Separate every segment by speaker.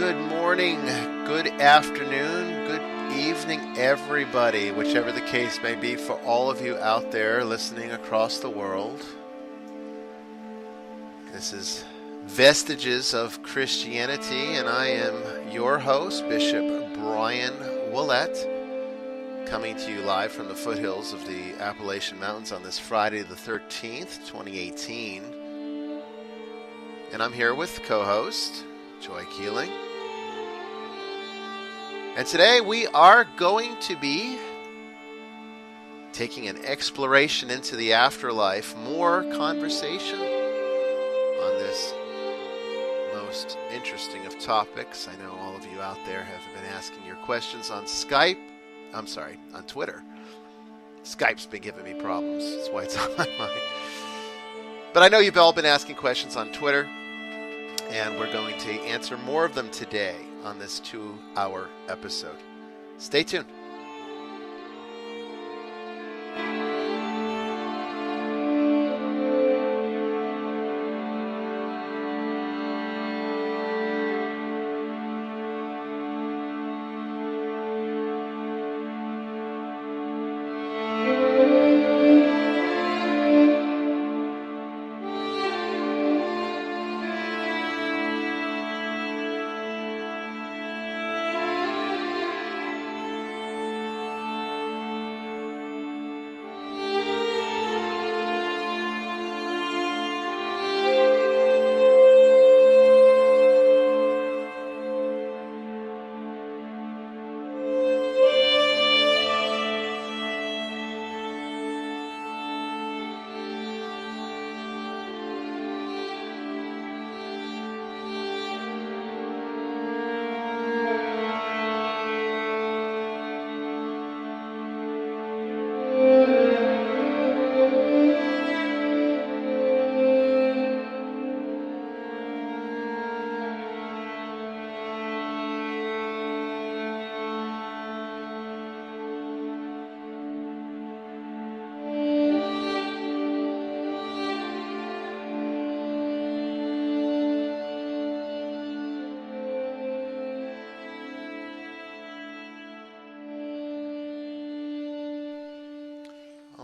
Speaker 1: Good morning, good afternoon, good evening, everybody, whichever the case may be for all of you out there listening across the world. This is Vestiges of Christianity, and I am your host, Bishop Bryan coming to you live from the foothills of the Appalachian Mountains on this Friday the 13th, 2018. And I'm here with co-host Joy Keeling. And today we are going to be taking an exploration into the afterlife, more conversation on this most interesting of topics. I know all of you out there have been asking your questions on on Twitter. Skype's been giving me problems. That's why it's on my mind. But I know you've all been asking questions on Twitter, and we're going to answer more of them today on this 2-hour episode. Stay tuned.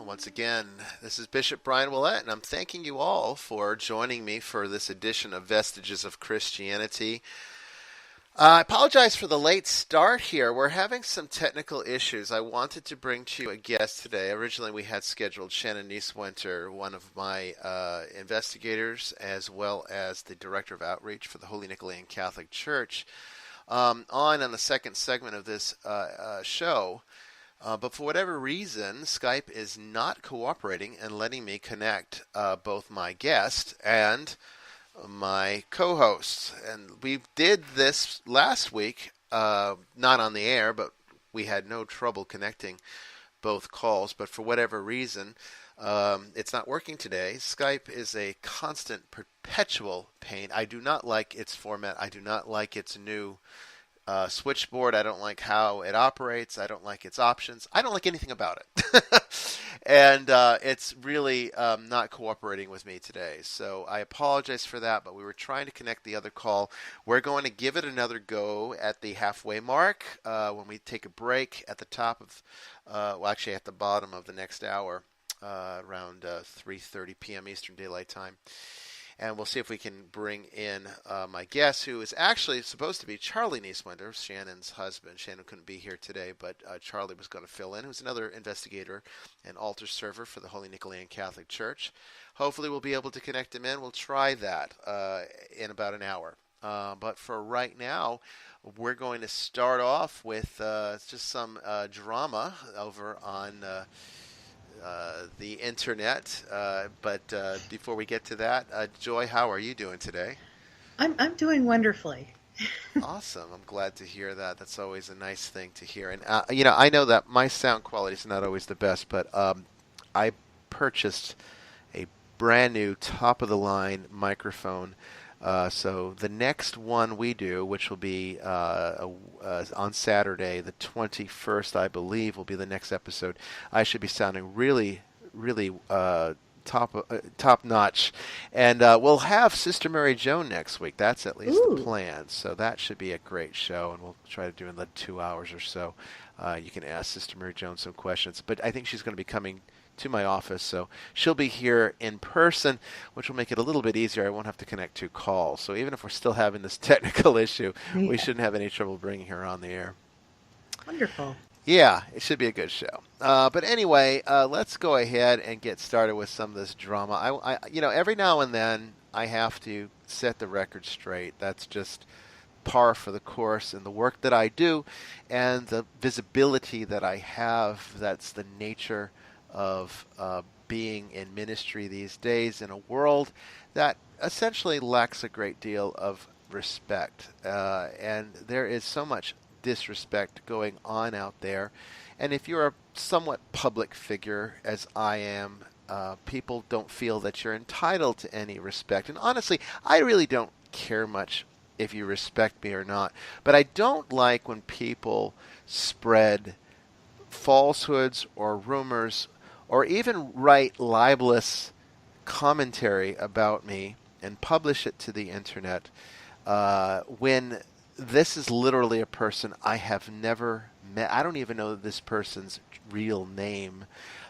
Speaker 1: Once again, this is Bishop Bryan, and I'm thanking you all for joining me for this edition of Vestiges of Christianity. I apologize for the late start here. We're having some technical issues. I wanted to bring to you a guest today. Originally, we had scheduled Shannon Nicholean, one of my investigators, as well as the Director of Outreach for the Holy Nicholean Catholic Church, on the second segment of this show. But for whatever reason, Skype is not cooperating and letting me connect both my guest and my co-host. And we did this last week, not on the air, but we had no trouble connecting both calls. But for whatever reason, it's not working today. Skype is a constant, perpetual pain. I do not like its format. I do not like its new switchboard. I don't like how it operates. I don't like its options. I don't like anything about it. And it's really not cooperating with me today. So I apologize for that, but we were trying to connect the other call. We're going to give it another go at the halfway mark when we take a break at the top of, actually at the bottom of the next hour, around 3:30 p.m. Eastern Daylight Time. And we'll see if we can bring in my guest, who is actually supposed to be Charlie Nicholean, Shannon's husband. Shannon couldn't be here today, but Charlie was going to fill in, who's another investigator and altar server for the Holy Nicholean Catholic Church. Hopefully we'll be able to connect him in. We'll try that in about an hour. But for right now, we're going to start off with just some drama over on the internet, but before we get to that, Joy, how are you doing today?
Speaker 2: I'm doing wonderfully.
Speaker 1: Awesome. I'm glad to hear that. That's always a nice thing to hear. And I know that my sound quality is not always the best, but I purchased a brand new top of the line microphone So the next one we do, which will be on Saturday, the 21st, I believe, will be the next episode. I should be sounding really top notch, and we'll have Sister Mary Joan next week. That's at least the plan. So that should be a great show, and we'll try to do it in the 2 hours or so. You can ask Sister Mary Joan some questions, but I think she's going to be coming to my office, so she'll be here in person, which will make it a little bit easier. I won't have to connect 2 calls. So even if we're still having this technical issue, we shouldn't have any trouble bringing her on the air.
Speaker 2: Wonderful.
Speaker 1: Yeah, it should be a good show. But anyway, let's go ahead and get started with some of this drama. I every now and then I have to set the record straight. That's just par for the course in the work that I do and the visibility that I have. That's the nature of being in ministry these days in a world that essentially lacks a great deal of respect. And there is so much disrespect going on out there. And if you're a somewhat public figure, as I am, people don't feel that you're entitled to any respect. And honestly, I really don't care much if you respect me or not. But I don't like when people spread falsehoods or rumors or even write libelous commentary about me and publish it to the internet when this is literally a person I have never met. I don't even know this person's real name,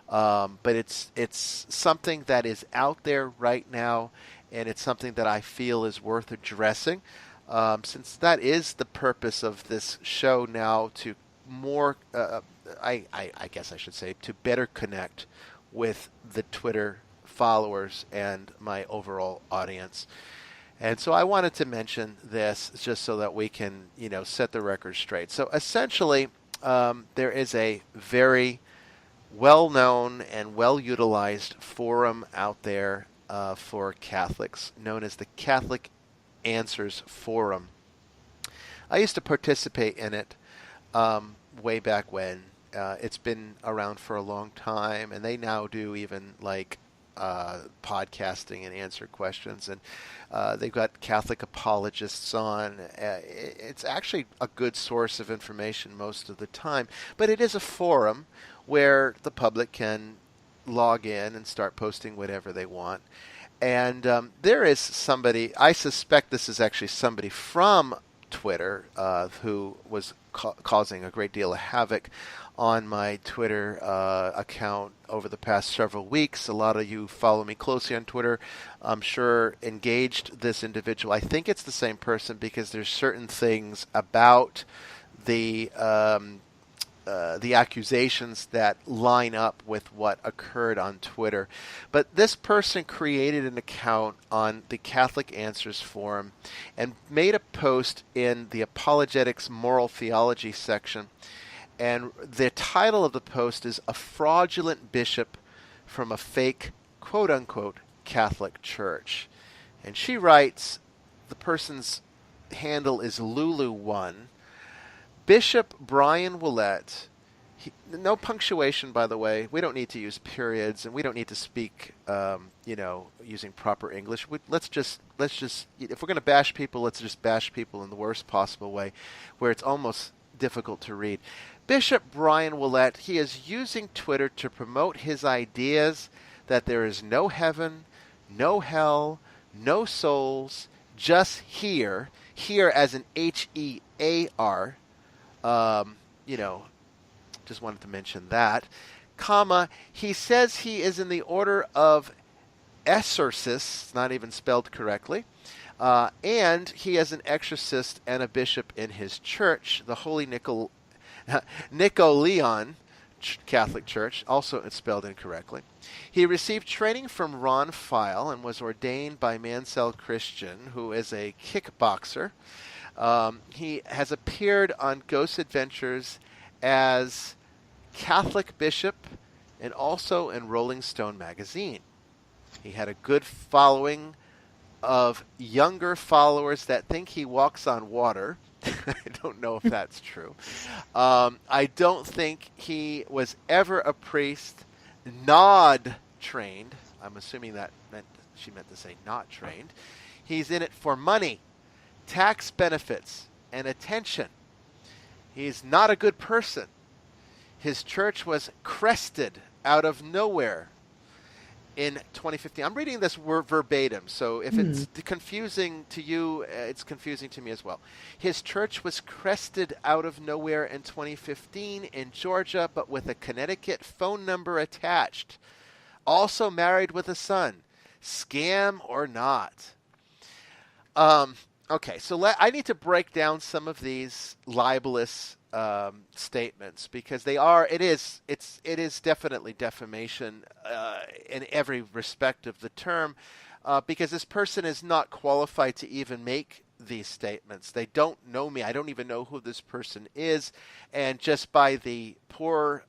Speaker 1: but it's something that is out there right now, and it's something that I feel is worth addressing, since that is the purpose of this show now, to more, I guess I should say, to better connect with the Twitter followers and my overall audience. And so I wanted to mention this just so that we can, set the record straight. So essentially, there is a very well-known and well-utilized forum out there for Catholics known as the Catholic Answers Forum. I used to participate in it way back when. It's been around for a long time, and they now do even podcasting and answer questions, and they've got Catholic apologists on. It's actually a good source of information most of the time, but it is a forum where the public can log in and start posting whatever they want. And there is somebody, I suspect this is actually somebody from Twitter who was causing a great deal of havoc on my Twitter account over the past several weeks. A lot of you follow me closely on Twitter, I'm sure, engaged this individual. I think it's the same person because there's certain things about the accusations that line up with what occurred on Twitter. But this person created an account on the Catholic Answers Forum and made a post in the Apologetics Moral Theology section. And the title of the post is "A Fraudulent Bishop from a Fake, quote-unquote, Catholic Church." And she writes, the person's handle is Lulu1, Bishop Bryan Willett, no punctuation, by the way. We don't need to use periods, and we don't need to speak, using proper English. Let's just, if we're going to bash people, let's just bash people in the worst possible way, where it's almost difficult to read. Bishop Bryan Willett, he is using Twitter to promote his ideas that there is no heaven, no hell, no souls, just here as in H-E-A-R, just wanted to mention that, comma, he says he is in the order of exorcists, not even spelled correctly, and he is an exorcist and a bishop in his church, the Holy Nicholean Catholic Church, also spelled incorrectly. He received training from Ron File and was ordained by Mansell Christian, who is a kickboxer. He has appeared on Ghost Adventures as Catholic bishop and also in Rolling Stone magazine. He had a good following of younger followers that think he walks on water. I don't know if that's true. I don't think he was ever a priest, NOD trained. I'm assuming that she meant to say not trained. He's in it for money, tax benefits, and attention. He's not a good person. His church was crested out of nowhere. in 2015. I'm reading this word verbatim, so if
Speaker 2: Hmm.
Speaker 1: it's confusing to you, it's confusing to me as well. His church was crested out of nowhere in 2015 in Georgia, but with a Connecticut phone number attached. Also married with a son. Scam or not? Um, okay, so I need to break down some of these libelous statements because it is definitely defamation in every respect of the term because this person is not qualified to even make these statements. They don't know me. I don't even know who this person is, and just by the poor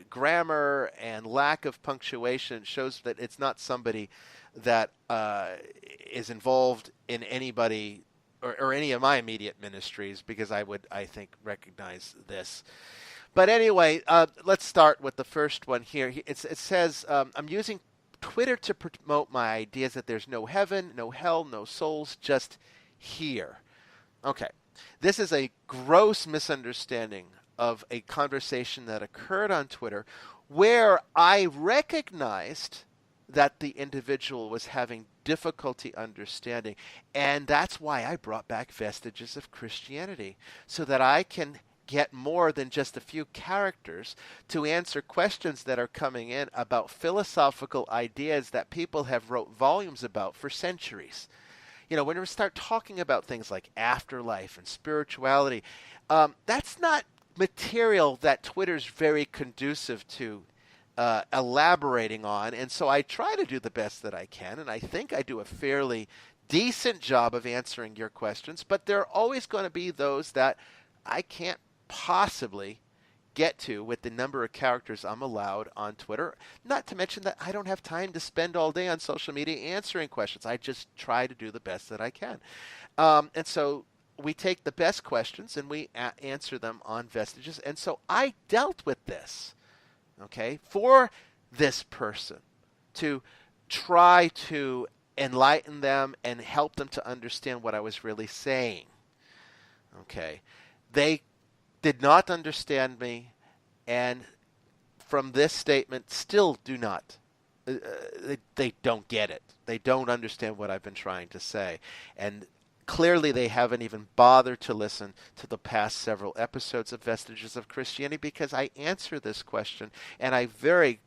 Speaker 1: grammar and lack of punctuation shows that it's not somebody that is involved in anybody or any of my immediate ministries because I think, recognize this. But anyway, let's start with the first one here. It says, I'm using Twitter to promote my ideas that there's no heaven, no hell, no souls, just here. Okay. This is a gross misunderstanding of a conversation that occurred on Twitter where I recognized that the individual was having difficulty understanding. And that's why I brought back Vestiges of Christianity, so that I can get more than just a few characters to answer questions that are coming in about philosophical ideas that people have wrote volumes about for centuries. You know, when we start talking about things like afterlife and spirituality, that's not material that Twitter's very conducive to elaborating on. And so I try to do the best that I can, and I think I do a fairly decent job of answering your questions, but there are always going to be those that I can't possibly get to with the number of characters I'm allowed on Twitter. Not to mention that I don't have time to spend all day on social media answering questions. I just try to do the best that I can. And so we take the best questions and we answer them on Vestiges. And so I dealt with this, okay, for this person to try to enlighten them and help them to understand what I was really saying. Okay. They did not understand me, and from this statement still do not. They don't get it. They don't understand what I've been trying to say. And clearly they haven't even bothered to listen to the past several episodes of Vestiges of Christianity because I answer this question and I very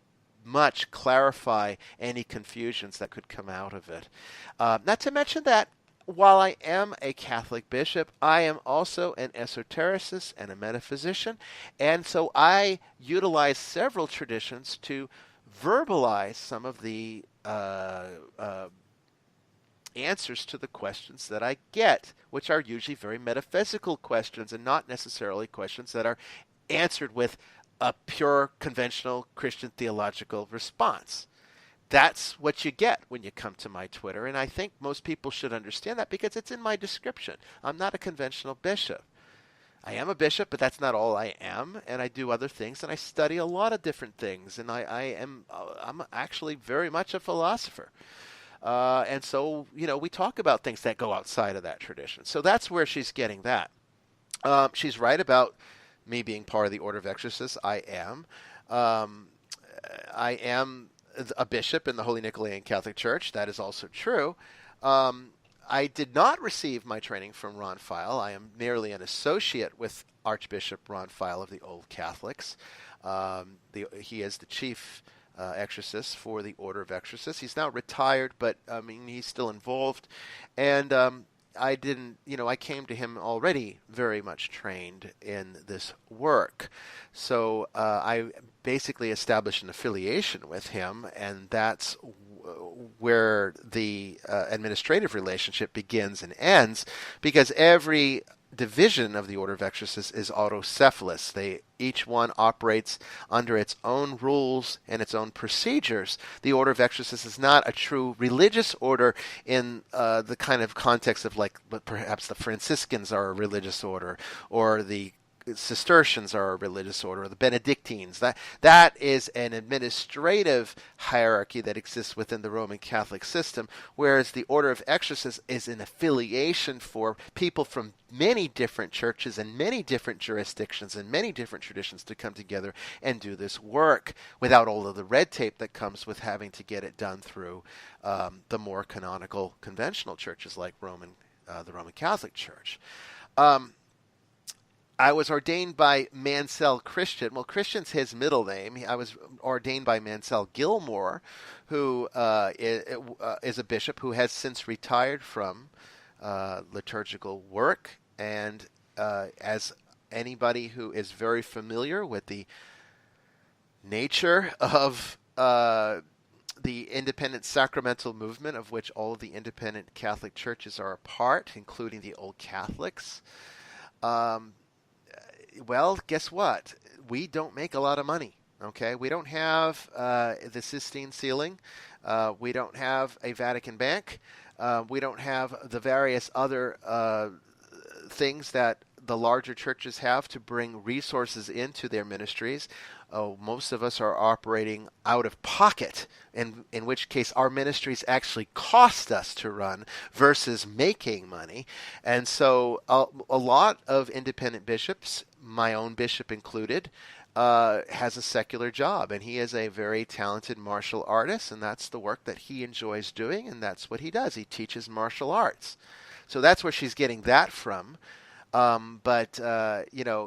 Speaker 1: much clarify any confusions that could come out of it. Not to mention that while I am a Catholic bishop, I am also an esotericist and a metaphysician, and so I utilize several traditions to verbalize some of the answers to the questions that I get, which are usually very metaphysical questions and not necessarily questions that are answered with a pure conventional Christian theological response. That's what you get when you come to my Twitter, and I think most people should understand that because it's in my description. I'm not a conventional bishop. I am a bishop, but that's not all I am, and I do other things, and I study a lot of different things, and I'm actually very much a philosopher. And so, you know, we talk about things that go outside of that tradition. So that's where she's getting that. She's right about me being part of the Order of Exorcists. I am. I am a bishop in the Holy Nicholean Catholic Church. That is also true. I did not receive my training from Ron File. I am merely an associate with Archbishop Ron File of the Old Catholics. He is the chief exorcist for the Order of Exorcists. He's now retired, but I mean he's still involved. And I didn't, you know, I came to him already very much trained in this work. So I basically established an affiliation with him, and that's where the administrative relationship begins and ends, because every division of the Order of Exorcists is autocephalous. Each one operates under its own rules and its own procedures. The Order of Exorcists is not a true religious order in the kind of context of like perhaps the Franciscans are a religious order, or the Cistercians are a religious order, the Benedictines. That is an administrative hierarchy that exists within the Roman Catholic system, whereas the Order of Exorcists is an affiliation for people from many different churches and many different jurisdictions and many different traditions to come together and do this work without all of the red tape that comes with having to get it done through the more canonical conventional churches like the Roman Catholic Church. I was ordained by Mansell Christian. Well, Christian's his middle name. I was ordained by Mansell Gilmore, who is a bishop who has since retired from liturgical work. And as anybody who is very familiar with the nature of the independent sacramental movement, of which all of the independent Catholic churches are a part, including the Old Catholics, well, guess what? We don't make a lot of money. Okay, we don't have the Sistine ceiling. We don't have a Vatican Bank. We don't have the various other things that the larger churches have to bring resources into their ministries. Most of us are operating out of pocket, in which case our ministries actually cost us to run versus making money. And so a lot of independent bishops, my own bishop included, has a secular job, and he is a very talented martial artist, and that's the work that he enjoys doing, and that's what he does. He teaches martial arts. So that's where she's getting that from. But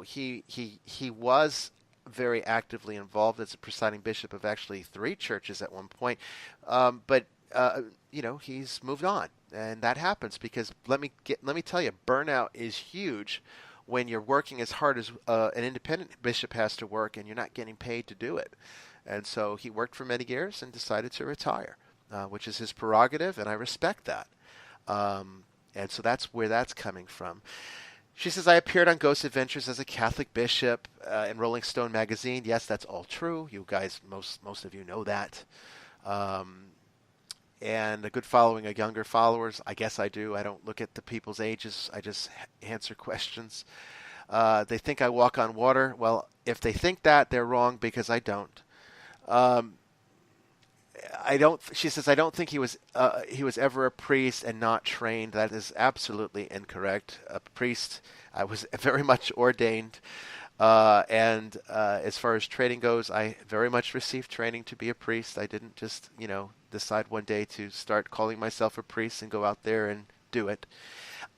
Speaker 1: he was very actively involved as a presiding bishop of actually 3 churches at one point. But he's moved on, and that happens because let me tell you, burnout is huge when you're working as hard as an independent bishop has to work, and you're not getting paid to do it. And so he worked for many years and decided to retire, which is his prerogative, and I respect that. And so that's where that's coming from. She says, I appeared on Ghost Adventures as a Catholic bishop in Rolling Stone magazine. Yes, that's all true. You guys, most of you know that. And a good following of younger followers. I guess I do. I don't look at the people's ages. I just answer questions. They think I walk on water. Well, if they think that, they're wrong because I don't. She says, I don't think he was ever a priest and not trained. That is absolutely incorrect. A priest, I was very much ordained. And as far as training goes, I very much received training to be a priest. I didn't just, decide one day to start calling myself a priest and go out there and do it.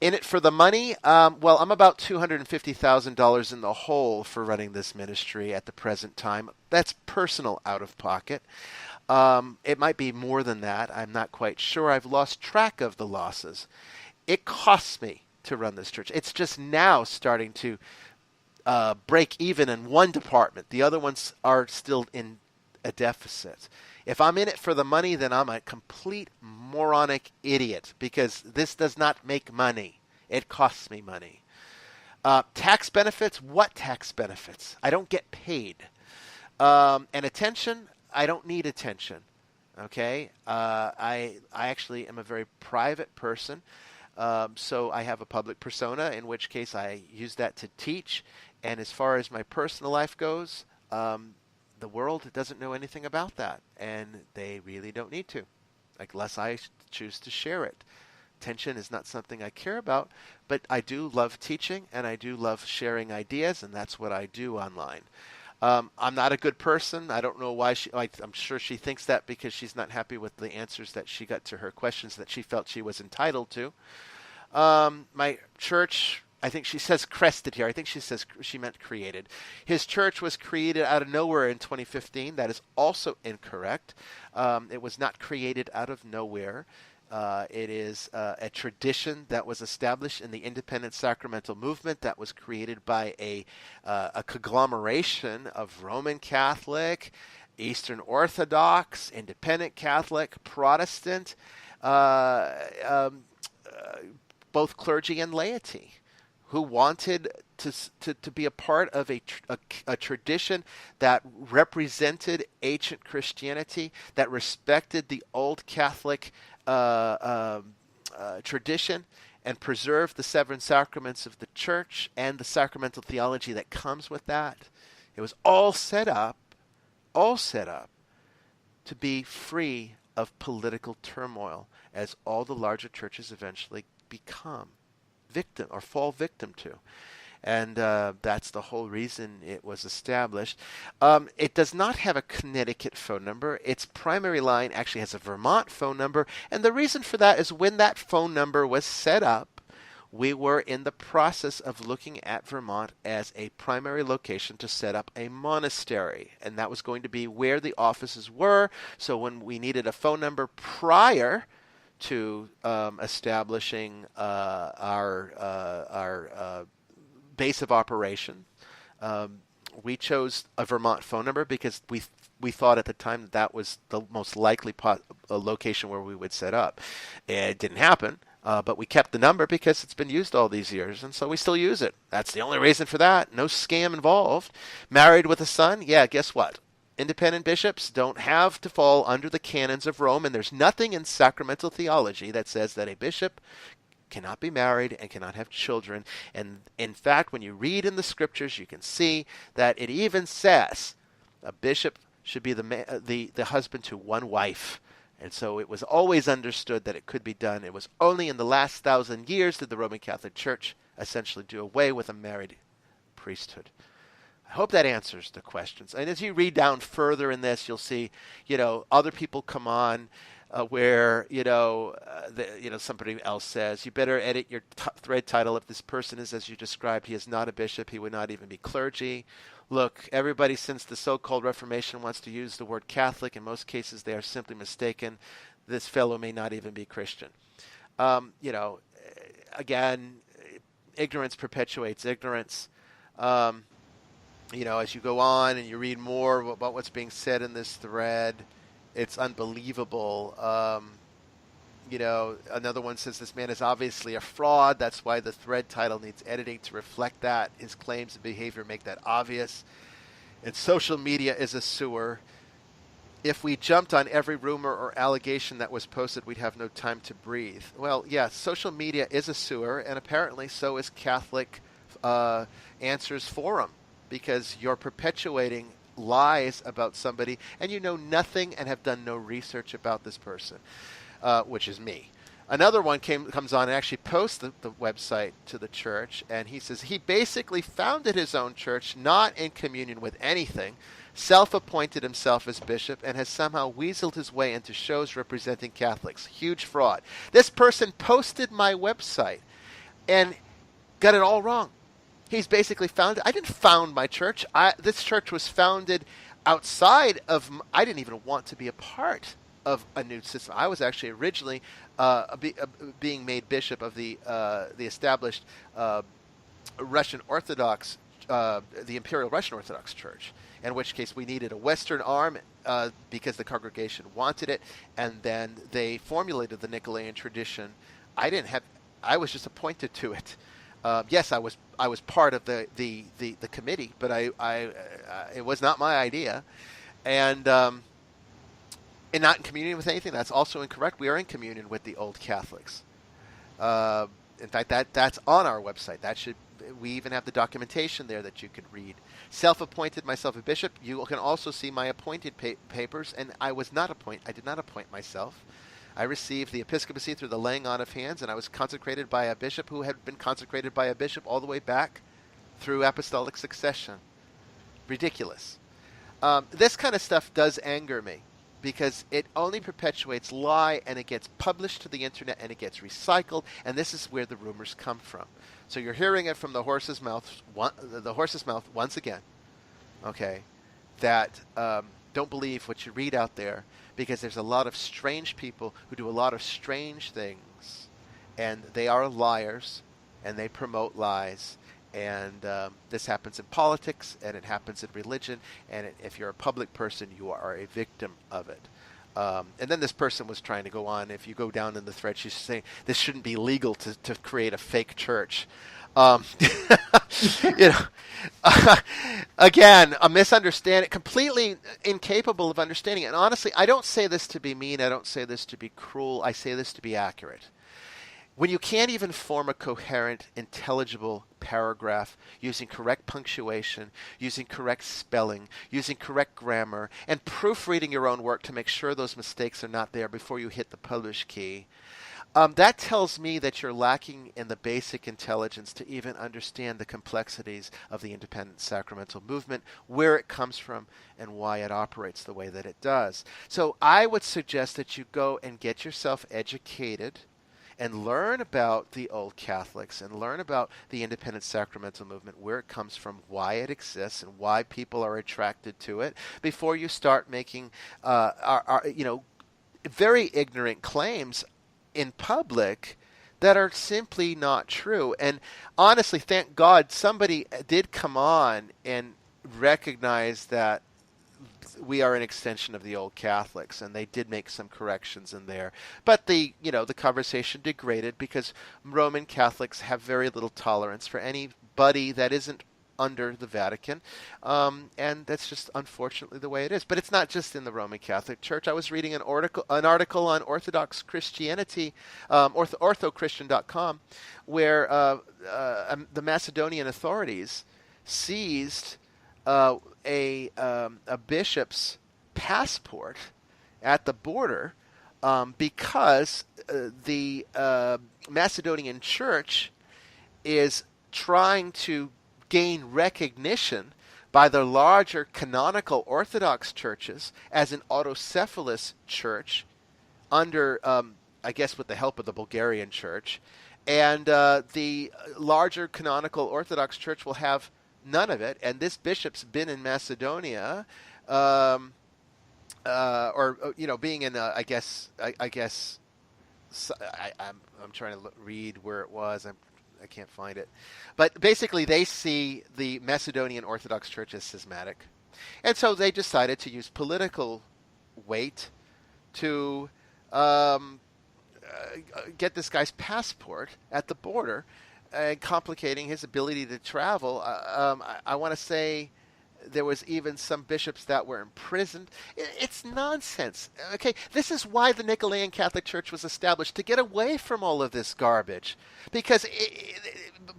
Speaker 1: In it for the money? Well, I'm about $250,000 in the hole for running this ministry at the present time. That's personal out of pocket. It might be more than that. I'm not quite sure. I've lost track of the losses. It costs me to run this church. It's just now starting to break even in one department. The other ones are still in a deficit. If I'm in it for the money, then I'm a complete moronic idiot because this does not make money. It costs me money. Tax benefits? What tax benefits? I don't get paid. And attention? I don't need attention. Okay? I actually am a very private person. So I have a public persona, in which case I use that to teach. And as far as my personal life goes, the world doesn't know anything about that. And they really don't need to, unless I choose to share it. Attention is not something I care about, but I do love teaching, and I do love sharing ideas, and that's what I do online. I'm not a good person. I don't know why I'm sure she thinks that because she's not happy with the answers that she got to her questions that she felt she was entitled to. My church, I think she says crested here. I think she meant created. His church was created out of nowhere in 2015. That is also incorrect. It was not created out of nowhere. It is a tradition that was established in the independent sacramental movement that was created by a conglomeration of Roman Catholic, Eastern Orthodox, Independent Catholic, Protestant, both clergy and laity, who wanted to be a part of a tradition that represented ancient Christianity, that respected the old Catholic tradition, and preserve the seven sacraments of the church and the sacramental theology that comes with that. It was all set up to be free of political turmoil, as all the larger churches eventually become victim or fall victim to. And that's the whole reason it was established. It does not have a Connecticut phone number. Its primary line actually has a Vermont phone number. And the reason for that is when that phone number was set up, we were in the process of looking at Vermont as a primary location to set up a monastery. And that was going to be where the offices were. So when we needed a phone number prior to establishing our base of operation, we chose a Vermont phone number because we thought at the time that was the most likely location where we would set up. It didn't happen, but we kept the number because it's been used all these years, and so we still use it. That's the only reason for that. No scam involved. Married with a son? Yeah, guess what? Independent bishops don't have to fall under the canons of Rome, and there's nothing in sacramental theology that says that a bishop cannot be married and cannot have children. And in fact, when you read in the scriptures, you can see that it even says a bishop should be the husband to one wife. And so it was always understood that it could be done. It was only in the last 1,000 years did the Roman Catholic Church essentially do away with a married priesthood. I hope that answers the questions. And as you read down further in this, you'll see, other people come on where somebody else says, you better edit your thread title. If this person is as you described, he is not a bishop. He would not even be clergy. Look, everybody since the so-called Reformation wants to use the word Catholic. In most cases, they are simply mistaken. This fellow may not even be Christian. Again, ignorance perpetuates ignorance. As you go on and you read more about what's being said in this thread, it's unbelievable. Another one says this man is obviously a fraud. That's why the thread title needs editing to reflect that. His claims and behavior make that obvious. And social media is a sewer. If we jumped on every rumor or allegation that was posted, we'd have no time to breathe. Well, yeah, social media is a sewer, and apparently so is Catholic Answers Forum, because you're perpetuating lies about somebody and you know nothing and have done no research about this person, which is me. Another one comes on and actually posts the website to the church, and he says he basically founded his own church not in communion with anything, self-appointed himself as bishop, and has somehow weaseled his way into shows representing Catholics. Huge fraud. This person posted my website and got it all wrong. He's basically founded. I didn't found my church. This church was founded outside of. I didn't even want to be a part of a new system. I was actually originally being made bishop of the established Russian Orthodox, the Imperial Russian Orthodox Church. In which case we needed a Western arm because the congregation wanted it, and then they formulated the Nicholean tradition. I was just appointed to it. Yes, I was part of the committee, but it was not my idea, and not in communion with anything. That's also incorrect. We are in communion with the old Catholics. In fact, that's on our website. We even have the documentation there that you can read. Self-appointed myself a bishop. You can also see my appointed papers, and I did not appoint myself. I received the episcopacy through the laying on of hands, and I was consecrated by a bishop who had been consecrated by a bishop all the way back through apostolic succession. Ridiculous. This kind of stuff does anger me because it only perpetuates lie, and it gets published to the internet, and it gets recycled, and this is where the rumors come from. So you're hearing it from the horse's mouth once again, okay, that don't believe what you read out there, because there's a lot of strange people who do a lot of strange things, and they are liars, and they promote lies, and this happens in politics, and it happens in religion, and if you're a public person, you are a victim of it. And then this person was trying to go on. If you go down in the thread, she's saying this shouldn't be legal to create a fake church. Again, a misunderstanding, completely incapable of understanding it. And honestly, I don't say this to be mean. I don't say this to be cruel. I say this to be accurate. when you can't even form a coherent, intelligible paragraph using correct punctuation, using correct spelling, using correct grammar, and proofreading your own work to make sure those mistakes are not there before you hit the publish key, that tells me that you're lacking in the basic intelligence to even understand the complexities of the independent sacramental movement, where it comes from, and why it operates the way that it does. So I would suggest that you go and get yourself educated and learn about the old Catholics and learn about the independent sacramental movement, where it comes from, why it exists, and why people are attracted to it, before you start making very ignorant claims in public that are simply not true. And honestly, thank God somebody did come on and recognize that we are an extension of the old Catholics, and they did make some corrections in there. But the conversation degraded because Roman Catholics have very little tolerance for anybody that isn't under the Vatican, and that's just unfortunately the way it is. But it's not just in the Roman Catholic Church. I was reading an article on Orthodox Christianity, orthochristian.com, where the Macedonian authorities seized a bishop's passport at the border because the Macedonian Church is trying to gain recognition by the larger canonical Orthodox churches as an autocephalous church under, I guess, with the help of the Bulgarian Church. And the larger canonical Orthodox Church will have none of it. And this bishop's been in Macedonia, being in, I'm trying to read where it was. I can't find it. But basically, they see the Macedonian Orthodox Church as schismatic. And so they decided to use political weight to get this guy's passport at the border, complicating his ability to travel. I want to say there was even some bishops that were imprisoned. It's nonsense. Okay, this is why the Nicholean Catholic Church was established, to get away from all of this garbage, because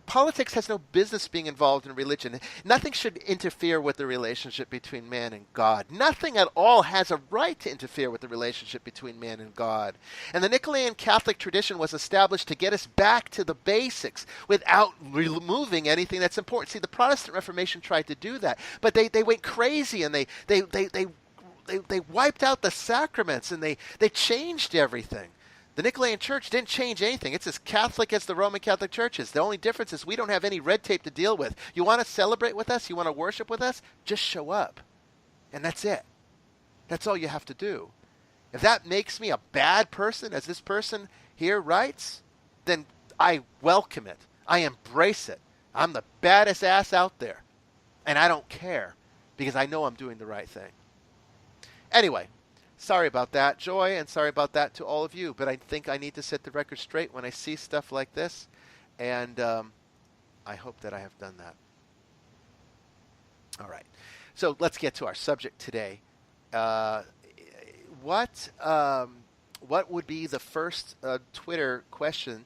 Speaker 1: politics has no business being involved in religion. Nothing should interfere with the relationship between man and God. Nothing at all has a right to interfere with the relationship between man and God. And the Nicholean Catholic tradition was established to get us back to the basics without removing anything that's important. See, the Protestant Reformation tried to do that, but they went crazy, and they wiped out the sacraments, and they changed everything. The Nicholean Church didn't change anything. It's as Catholic as the Roman Catholic Church is. The only difference is we don't have any red tape to deal with. You want to celebrate with us? You want to worship with us? Just show up. And that's it. That's all you have to do. If that makes me a bad person, as this person here writes, then I welcome it. I embrace it. I'm the baddest ass out there. And I don't care, because I know I'm doing the right thing. Anyway, sorry about that, Joy, and sorry about that to all of you. But I think I need to set the record straight when I see stuff like this. And I hope that I have done that. All right. So let's get to our subject today. What would be the first Twitter question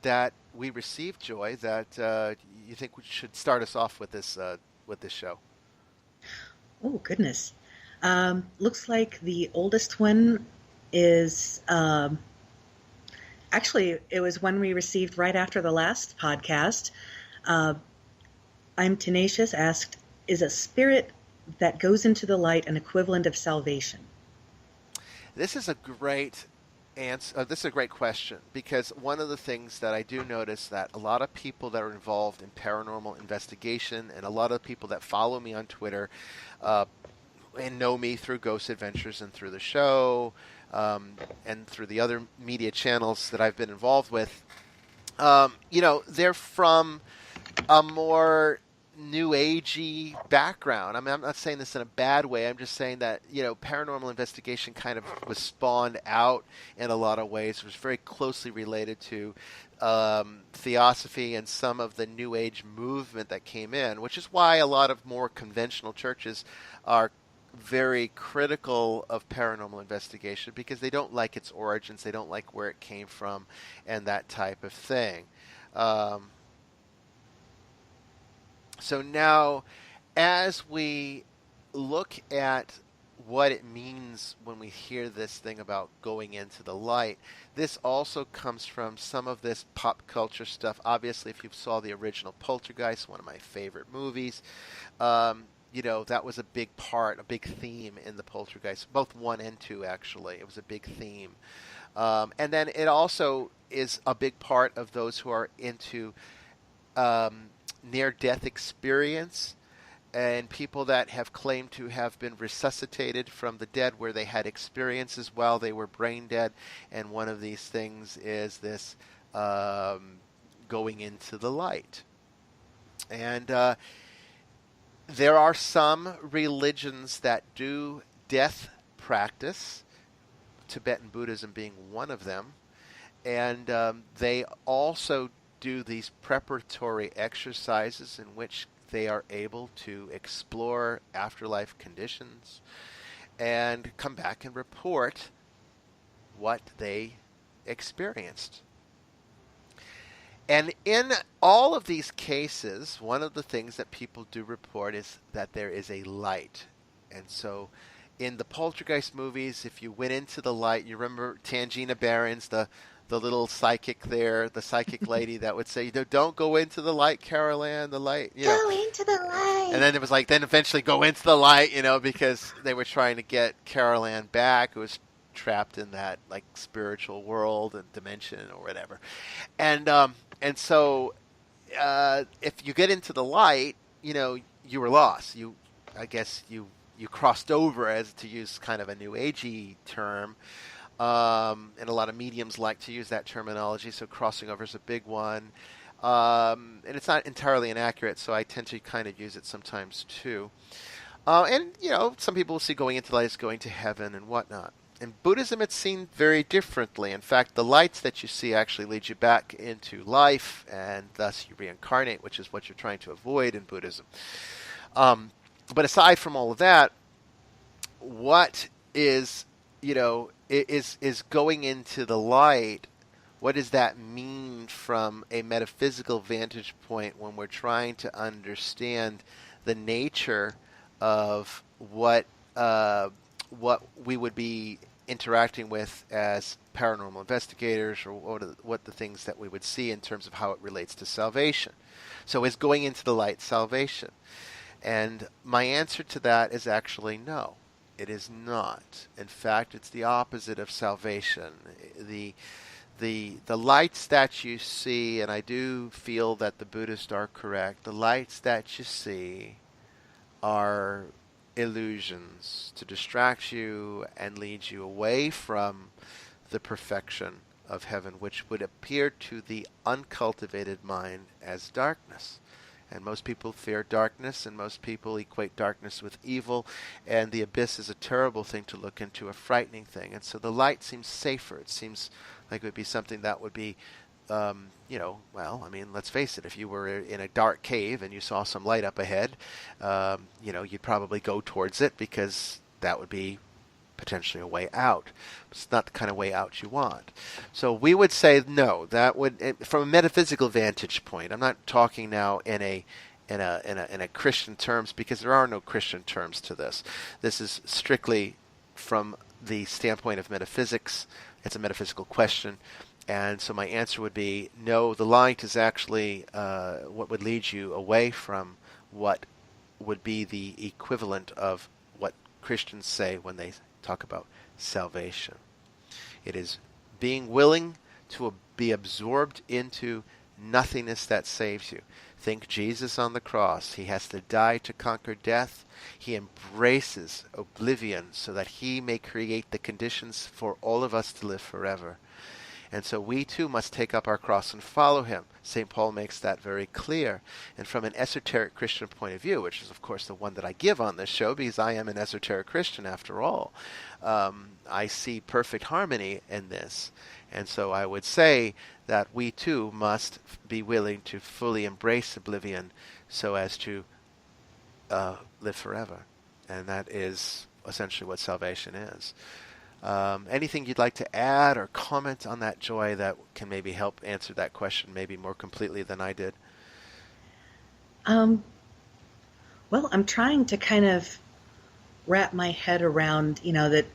Speaker 1: that we received, Joy, that you think we should start us off with this show?
Speaker 2: Oh, goodness. Looks like the oldest one is actually, it was one we received right after the last podcast. I'm Tenacious asked, is a spirit that goes into the light an equivalent of salvation?
Speaker 1: This is a great answer. This is a great question, because one of the things that I do notice that a lot of people that are involved in paranormal investigation, and a lot of people that follow me on Twitter and know me through Ghost Adventures and through the show and through the other media channels that I've been involved with, they're from a more new agey background. I mean, I'm not saying this in a bad way. I'm just saying that, paranormal investigation kind of was spawned out in a lot of ways. It was very closely related to theosophy and some of the new age movement that came in, which is why a lot of more conventional churches are very critical of paranormal investigation because they don't like its origins, they don't like where it came from, and that type of thing. Um, so now, as we look at what it means when we hear this thing about going into the light, this also comes from some of this pop culture stuff. Obviously, if you saw the original Poltergeist, one of my favorite movies, um, that was a big part, a big theme in the Poltergeist, both 1 and 2, actually. It was a big theme. And then it also is a big part of those who are into near-death experience and people that have claimed to have been resuscitated from the dead where they had experiences while they were brain dead. And one of these things is this going into the light. And there are some religions that do death practice, Tibetan Buddhism being one of them. And they also do these preparatory exercises in which they are able to explore afterlife conditions and come back and report what they experienced. And in all of these cases, one of the things that people do report is that there is a light. And so in the Poltergeist movies, if you went into the light, you remember Tangina Barrons, the little psychic there, the psychic lady that would say, don't go into the light, Carol Ann, the light.
Speaker 2: Go into the light.
Speaker 1: And then it was like, then eventually go into the light, because they were trying to get Carol Ann back, who was trapped in that like spiritual world and dimension or whatever. And so if you get into the light, you were lost. I guess you crossed over, as to use kind of a new agey term. And a lot of mediums like to use that terminology, so crossing over is a big one. And it's not entirely inaccurate, so I tend to kind of use it sometimes too. And some people will see going into the light as going to heaven and whatnot. In Buddhism, it's seen very differently. In fact, the lights that you see actually lead you back into life, and thus you reincarnate, which is what you're trying to avoid in Buddhism. But aside from all of that, what is going into the light, what does that mean from a metaphysical vantage point when we're trying to understand the nature of what we would be interacting with as paranormal investigators, or what the things that we would see in terms of how it relates to salvation? So is going into the light salvation? And my answer to that is actually no. It is not. In fact, it's the opposite of salvation. The lights that you see, and I do feel that the Buddhists are correct, the lights that you see are illusions to distract you and lead you away from the perfection of heaven, which would appear to the uncultivated mind as darkness. And most people fear darkness, and most people equate darkness with evil, and the abyss is a terrible thing to look into, a frightening thing. And so the light seems safer. It seems like it would be something that would be, let's face it, if you were in a dark cave and you saw some light up ahead, you'd probably go towards it because that would be potentially a way out. It's not the kind of way out you want. So we would say no. That would, from a metaphysical vantage point. I'm not talking now in a Christian terms, because there are no Christian terms to this. This is strictly from the standpoint of metaphysics. It's a metaphysical question, and so my answer would be no. The light is actually what would lead you away from what would be the equivalent of what Christians say when they talk about salvation. It is being willing to be absorbed into nothingness that saves you. Think Jesus on the cross. He has to die to conquer death. He embraces oblivion so that he may create the conditions for all of us to live forever. And so we too must take up our cross and follow him. St. Paul makes that very clear. And from an esoteric Christian point of view, which is of course the one that I give on this show, because I am an esoteric Christian after all, I see perfect harmony in this. And so I would say that we too must be willing to fully embrace oblivion so as to live forever. And that is essentially what salvation is. Anything you'd like to add or comment on that, Joy, that can maybe help answer that question maybe more completely than I did?
Speaker 2: Um, well, I'm trying to kind of wrap my head around, that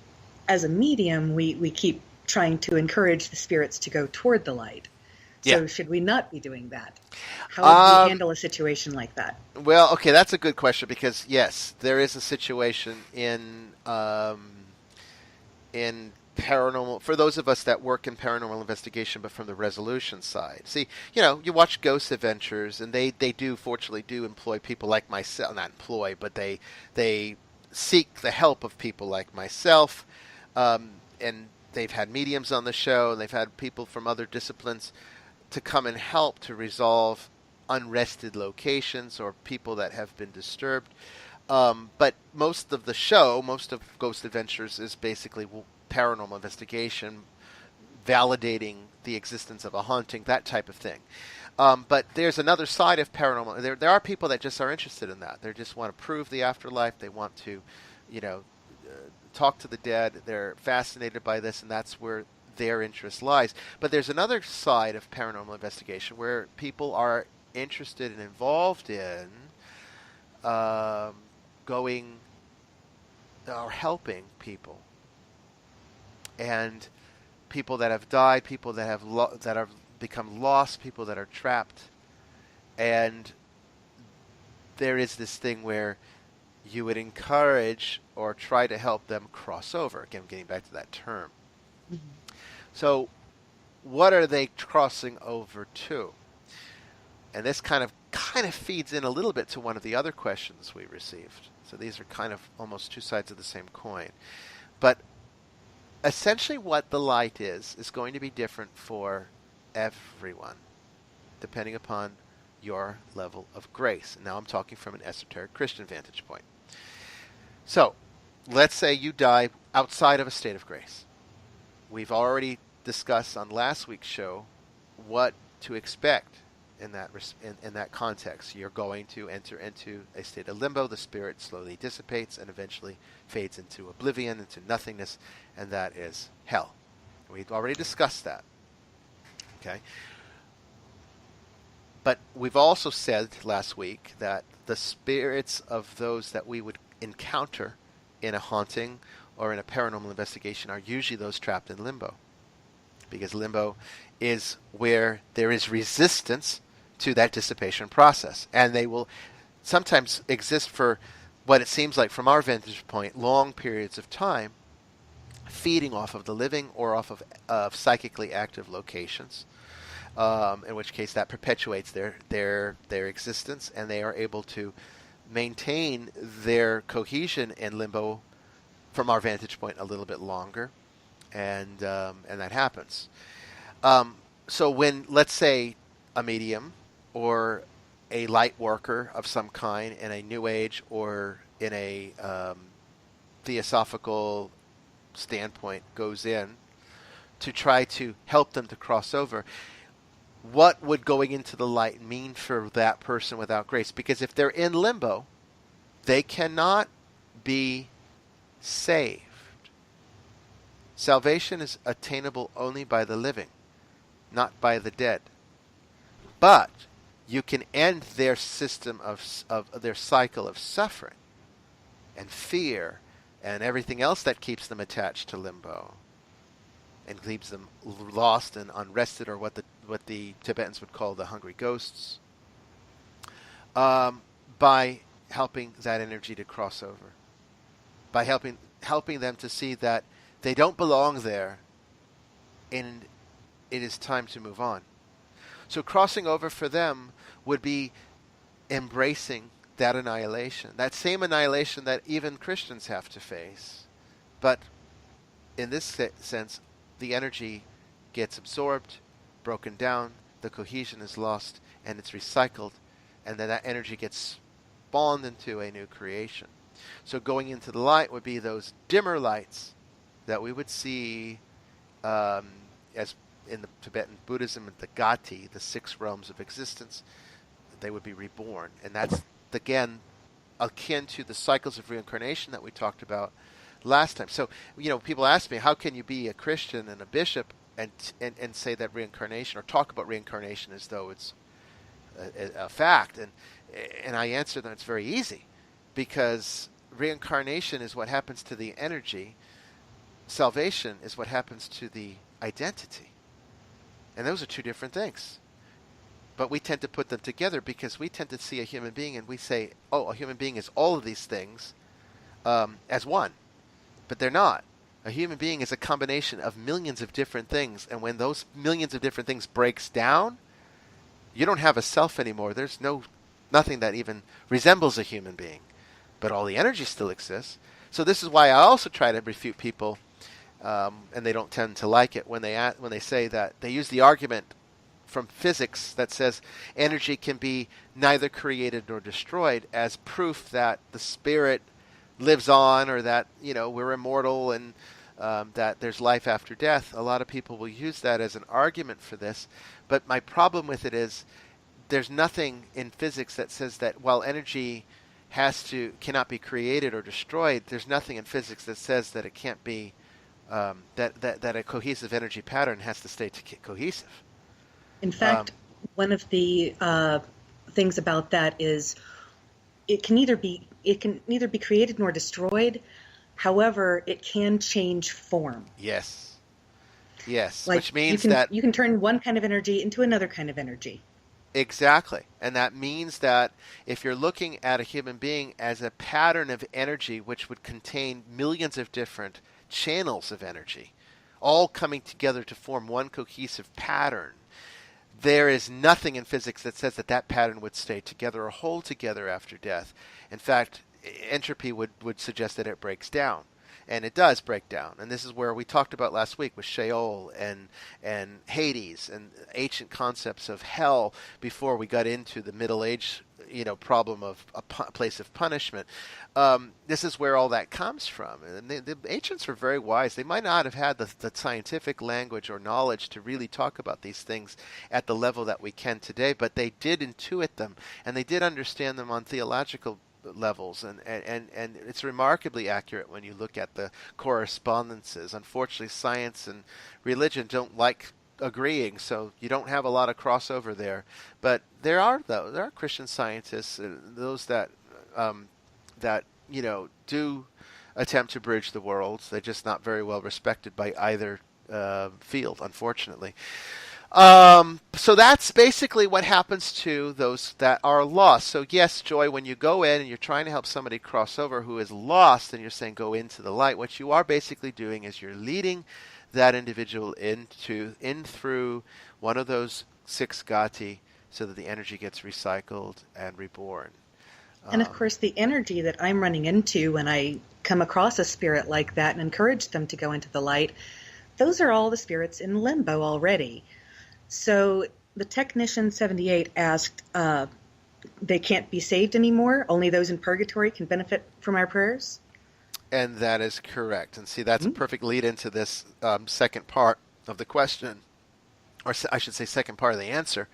Speaker 2: as a medium, we keep trying to encourage the spirits to go toward the light.
Speaker 1: Yeah.
Speaker 2: So should we not be doing that? How would we
Speaker 1: Um,
Speaker 2: handle a situation like that?
Speaker 1: well, okay, that's a good question because yes, there is a situation in paranormal for those of us that work in paranormal investigation, but from the resolution side. See, you watch Ghost Adventures, and they do fortunately do employ people like myself. Not employ, but they seek the help of people like myself, and they've had mediums on the show, and they've had people from other disciplines to come and help to resolve unrested locations or people that have been disturbed. But most of the show, most of Ghost Adventures, is basically paranormal investigation, validating the existence of a haunting, that type of thing. But there's another side of paranormal. There are people that just are interested in that. They just want to prove the afterlife. They want to, you know, talk to the dead. They're fascinated by this, and that's where their interest lies. But there's another side of paranormal investigation where people are interested and involved in going or helping people, and people that have died, people that have become lost, people that are trapped, and there is this thing where you would encourage or try to help them cross over. Again, getting back to that term.
Speaker 2: Mm-hmm.
Speaker 1: So, what are they crossing over to? And this kind of feeds in a little bit to one of the other questions we received. So these are kind of almost two sides of the same coin. But essentially what the light is going to be different for everyone, depending upon your level of grace. And now I'm talking from an esoteric Christian vantage point. So, let's say you die outside of a state of grace. We've already discussed on last week's show what to expect in that context. You're going to enter into a state of limbo. The spirit slowly dissipates and eventually fades into oblivion, into nothingness, and that is hell. We've already discussed that. Okay? But we've also said last week that the spirits of those that we would encounter in a haunting or in a paranormal investigation are usually those trapped in limbo. Because limbo is where there is resistance to that dissipation process. And they will sometimes exist for what it seems like from our vantage point, long periods of time, feeding off of the living or off of psychically active locations, in which case that perpetuates their existence, and they are able to maintain their cohesion in limbo from our vantage point a little bit longer, and that happens. So when, let's say, a medium or a light worker of some kind in a New Age or in a theosophical standpoint goes in to try to help them to cross over, what would going into the light mean for that person without grace? Because if they're in limbo, they cannot be saved. Salvation is attainable only by the living, not by the dead. But you can end their system of their cycle of suffering and fear and everything else that keeps them attached to limbo and leaves them lost and unrested, or what the Tibetans would call the hungry ghosts, by helping that energy to cross over, by helping them to see that they don't belong there, and it is time to move on. So crossing over for them would be embracing that annihilation, that same annihilation that even Christians have to face. But in this sense, the energy gets absorbed, broken down, the cohesion is lost, and it's recycled, and then that energy gets spawned into a new creation. So going into the light would be those dimmer lights that we would see as in the Tibetan Buddhism, the Gati, the 6 realms of existence. They would be reborn. And that's, again, akin to the cycles of reincarnation that we talked about last time. So, people ask me, how can you be a Christian and a bishop and say that reincarnation, or talk about reincarnation as though it's a fact? And I answer them, it's very easy, because reincarnation is what happens to the energy. Salvation is what happens to the identity. And those are two different things. But we tend to put them together because we tend to see a human being and we say, oh, a human being is all of these things as one. But they're not. A human being is a combination of millions of different things. And when those millions of different things breaks down, you don't have a self anymore. There's nothing that even resembles a human being. But all the energy still exists. So this is why I also try to refute people, and they don't tend to like it, when they say that they use the argument from physics that says energy can be neither created nor destroyed as proof that the spirit lives on, or that we're immortal, and that there's life after death. A lot of people will use that as an argument for this, but my problem with it is there's nothing in physics that says that while energy cannot be created or destroyed, there's nothing in physics that says that it can't be that a cohesive energy pattern has to stay cohesive.
Speaker 2: In fact, one of the things about that is it can neither be created nor destroyed. However, it can change form.
Speaker 1: Yes,
Speaker 2: like
Speaker 1: which means
Speaker 2: that you can turn one kind of energy into another kind of energy.
Speaker 1: Exactly. And that means that if you're looking at a human being as a pattern of energy, which would contain millions of different channels of energy, all coming together to form one cohesive pattern, there is nothing in physics that says that pattern would stay together or hold together after death. In fact, entropy would suggest that it breaks down. And it does break down. And this is where we talked about last week with Sheol and Hades and ancient concepts of hell before we got into the Middle Age problem of a place of punishment. This is where all that comes from. And the ancients were very wise. They might not have had the scientific language or knowledge to really talk about these things at the level that we can today, but they did intuit them, and they did understand them on theological levels, and it's remarkably accurate when you look at the correspondences. Unfortunately, science and religion don't like agreeing, so you don't have a lot of crossover there. But there are Christian scientists, those that do attempt to bridge the worlds. They're just not very well respected by either field, unfortunately. So that's basically what happens to those that are lost. So yes, Joy, when you go in and you're trying to help somebody cross over who is lost, and you're saying go into the light, what you are basically doing is you're leading that individual in through one of those 6 gati, so that the energy gets recycled and reborn.
Speaker 2: And of course, the energy that I'm running into when I come across a spirit like that and encourage them to go into the light, those are all the spirits in limbo already. So the technician 78 asked, they can't be saved anymore? Only those in purgatory can benefit from our prayers?
Speaker 1: And that is correct. And see, that's a perfect lead into this second part of the question, or I should say second part of the answer,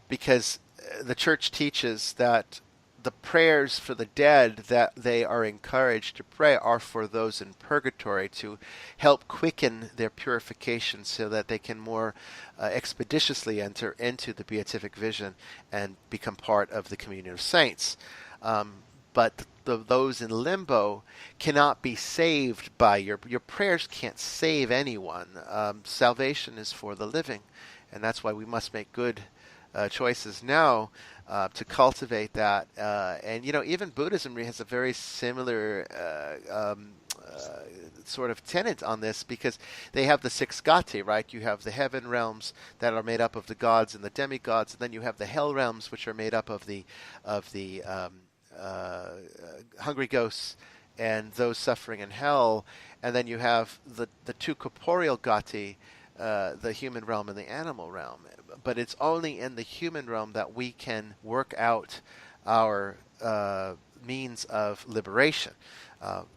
Speaker 1: because the church teaches that the prayers for the dead that they are encouraged to pray are for those in purgatory, to help quicken their purification so that they can more expeditiously enter into the beatific vision and become part of the communion of saints. But those in limbo cannot be saved by your prayers. Can't save anyone. Salvation is for the living, and that's why we must make good choices now to cultivate that. And even Buddhism has a very similar sort of tenet on this, because they have the 6 gati, right? You have the heaven realms that are made up of the gods and the demigods, and then you have the hell realms, which are made up of the hungry ghosts and those suffering in hell, and then you have the 2 corporeal gati, the human realm and the animal realm. But it's only in the human realm that we can work out our means of liberation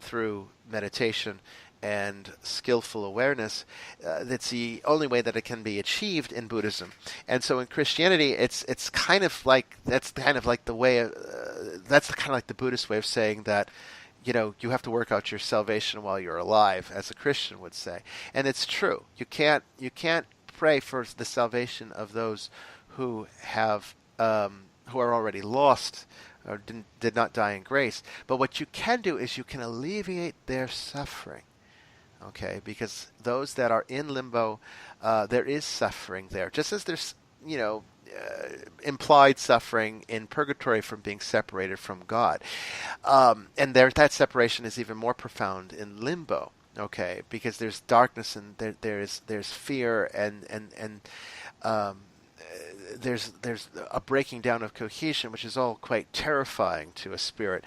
Speaker 1: through meditation and skillful awareness. That's the only way that it can be achieved in Buddhism. And so in Christianity, it's kind of like that's kind of like the way that's kind of like the Buddhist way of saying that, you have to work out your salvation while you're alive, as a Christian would say. And it's true. You can't pray for the salvation of those who have who are already lost or did not die in grace. But what you can do is you can alleviate their suffering. Okay, because those that are in limbo, there is suffering there, just as there's implied suffering in purgatory from being separated from God, and that separation is even more profound in limbo. Okay, because there's darkness and there's fear and there's a breaking down of cohesion, which is all quite terrifying to a spirit.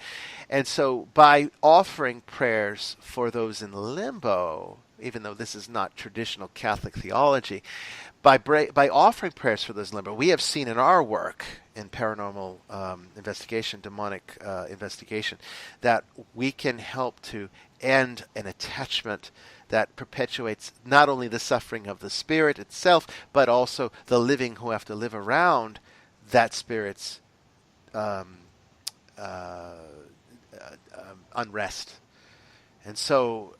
Speaker 1: And so by offering prayers for those in limbo, even though this is not traditional Catholic theology, by offering prayers for those in limbo, we have seen in our work in paranormal investigation, demonic investigation, that we can help to end an attachment that perpetuates not only the suffering of the spirit itself, but also the living who have to live around that spirit's unrest. And so,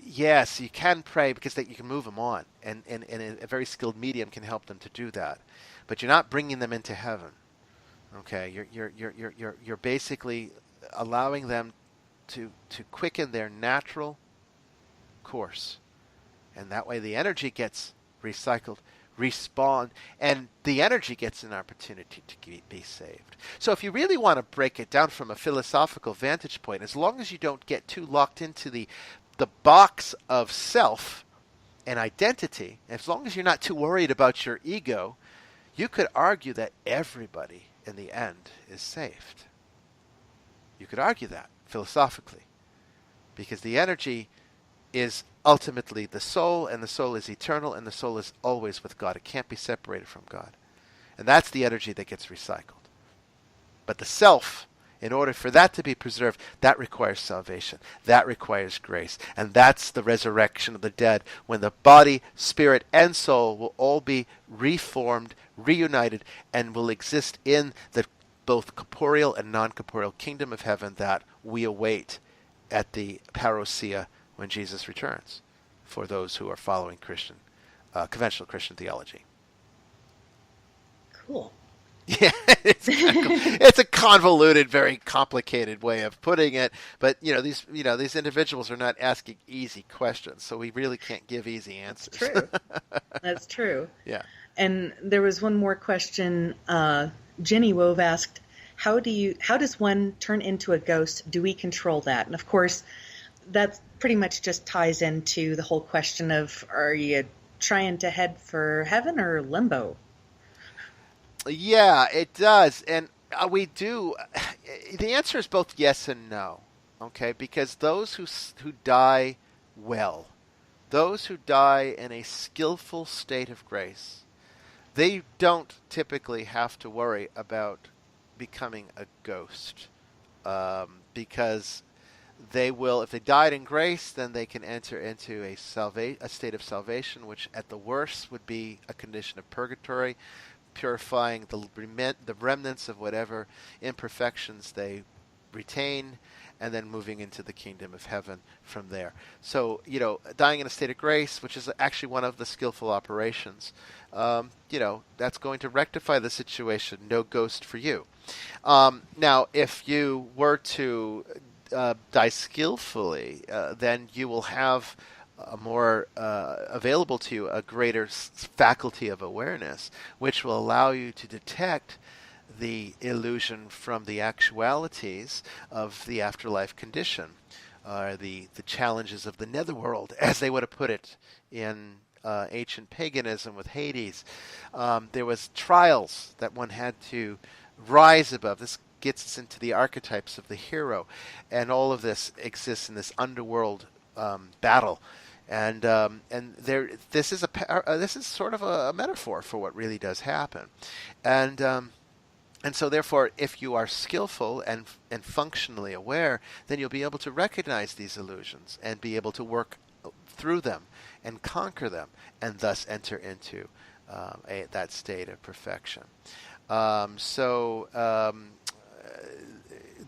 Speaker 1: yes, you can pray because you can move them on, and a very skilled medium can help them to do that. But you're not bringing them into heaven. Okay, you're basically allowing them to quicken their natural course, and that way the energy gets recycled, respawned, and the energy gets an opportunity to be saved. So if you really want to break it down from a philosophical vantage point, as long as you don't get too locked into the box of self and identity, as long as you're not too worried about your ego, you could argue that everybody in the end is saved. You could argue that philosophically, because the energy is ultimately the soul, and the soul is eternal, and the soul is always with God. It can't be separated from God. And that's the energy that gets recycled. But the self, in order for that to be preserved, that requires salvation. That requires grace. And that's the resurrection of the dead, when the body, spirit, and soul will all be reformed, reunited, and will exist in the both corporeal and non-corporeal kingdom of heaven that we await at the parousia when Jesus returns, for those who are following conventional Christian theology.
Speaker 2: Cool.
Speaker 1: Yeah, it's a convoluted, very complicated way of putting it. But these individuals are not asking easy questions, so we really can't give easy answers.
Speaker 2: That's true. That's true.
Speaker 1: Yeah.
Speaker 2: And there was one more question. Jenny Wove asked, "How does one turn into a ghost? Do we control that?" And of course, that pretty much just ties into the whole question of, are you trying to head for heaven or limbo?
Speaker 1: Yeah, it does. And we do. The answer is both yes and no. Okay, because those who die well, those who die in a skillful state of grace, they don't typically have to worry about becoming a ghost, because they will, if they died in grace, then they can enter into a state of salvation, which at the worst would be a condition of purgatory, purifying the remnants of whatever imperfections they retain, and then moving into the kingdom of heaven from there. So, dying in a state of grace, which is actually one of the skillful operations, that's going to rectify the situation. No ghost for you. Now, if you were to die skillfully, then you will have a more available to you a greater faculty of awareness, which will allow you to detect the illusion from the actualities of the afterlife condition, the challenges of the netherworld, as they would have put it in ancient paganism with Hades. There was trials that one had to rise above. This gets us into the archetypes of the hero, and all of this exists in this underworld battle. And this is sort of a metaphor for what really does happen. And And so therefore, if you are skillful and functionally aware, then you'll be able to recognize these illusions and be able to work through them and conquer them, and thus enter into that state of perfection.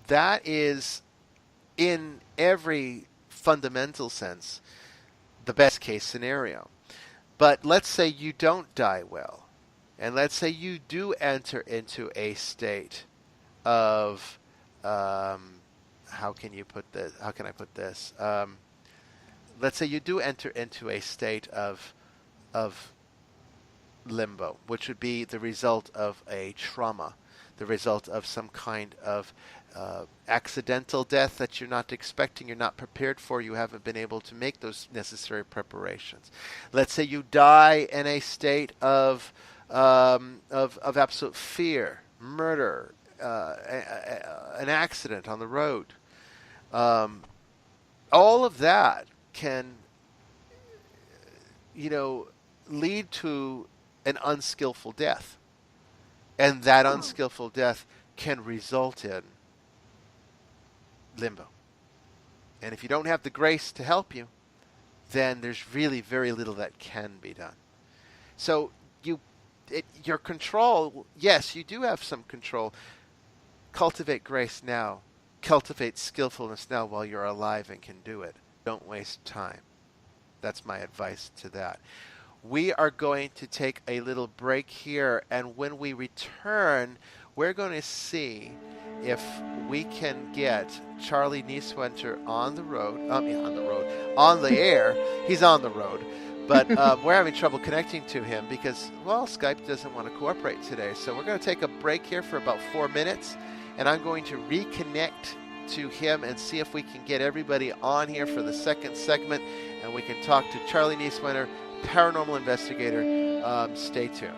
Speaker 1: That is, in every fundamental sense, the best case scenario. But let's say you don't die well, and let's say you do enter into a state of how can I put this? Let's say you do enter into a state of limbo, which would be the result of a trauma, the result of some kind of accidental death that you're not expecting, you're not prepared for, you haven't been able to make those necessary preparations. Let's say you die in a state of absolute fear, murder, an accident on the road. All of that can, lead to an unskillful death. And that unskillful death can result in limbo. And if you don't have the grace to help you, then there's really very little that can be done. So your control, yes, you do have some control. Cultivate grace now. Cultivate skillfulness now while you're alive and can do it. Don't waste time. That's my advice to that. We are going to take a little break here, and when we return, we're going to see if we can get Charlie Nieswenter on the air. He's on the road, but we're having trouble connecting to him because, Skype doesn't want to cooperate today. So we're going to take a break here for about 4 minutes, and I'm going to reconnect to him and see if we can get everybody on here for the second segment, and we can talk to Charlie Nieswenter, paranormal investigator. Stay tuned.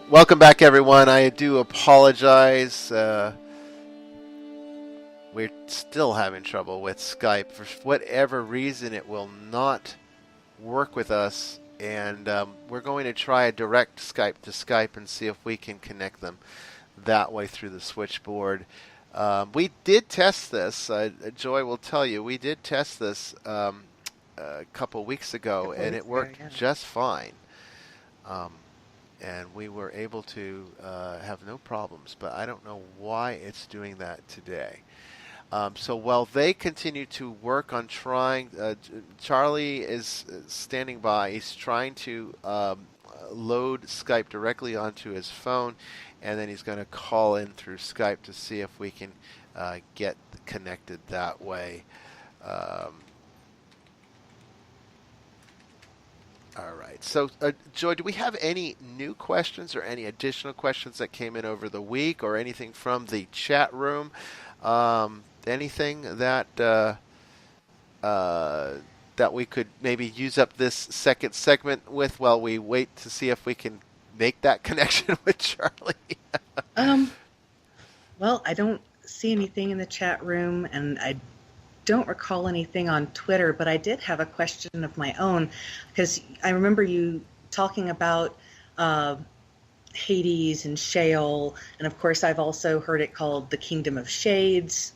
Speaker 1: Welcome back, everyone. I do apologize. We're still having trouble with Skype. For whatever reason, it will not work with us. And we're going to try a direct Skype to Skype and see if we can connect them that way through the switchboard. We did test this. Joy will tell you, we did test this a couple weeks ago, and it worked just fine. And we were able to have no problems, but I don't know why it's doing that today. So while they continue to work on trying, Charlie is standing by. He's trying to load Skype directly onto his phone, and then he's going to call in through Skype to see if we can get connected that way. All right. So, Joy, do we have any new questions or any additional questions that came in over the week, or anything from the chat room? Anything that that we could maybe use up this second segment with while we wait to see if we can make that connection with Charlie?
Speaker 2: Well, I don't see anything in the chat room, and I don't recall anything on Twitter, but I did have a question of my own, because I remember you talking about Hades and Sheol, and of course I've also heard it called the Kingdom of Shades.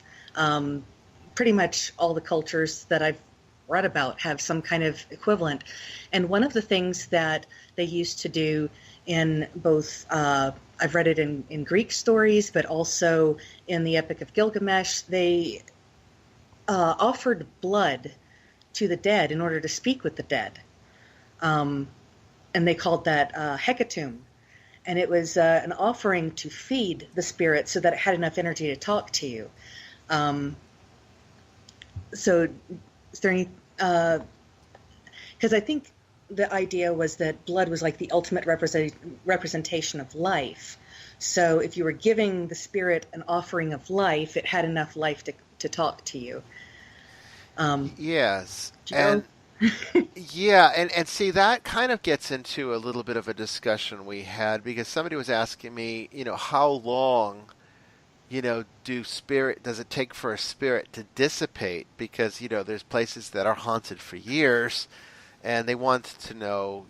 Speaker 2: Pretty much all the cultures that I've read about have some kind of equivalent. And one of the things that they used to do in both, I've read it in Greek stories, but also in the Epic of Gilgamesh, they offered blood to the dead in order to speak with the dead. And they called that hecatomb. And it was an offering to feed the spirit so that it had enough energy to talk to you. So is there any... Because I think the idea was that blood was like the ultimate representation of life. So if you were giving the spirit an offering of life, it had enough life to talk to you.
Speaker 1: Yes. And yeah, and see, that kind of gets into a little bit of a discussion we had, because somebody was asking me, how long, does it take for a spirit to dissipate? Because, there's places that are haunted for years, and they want to know,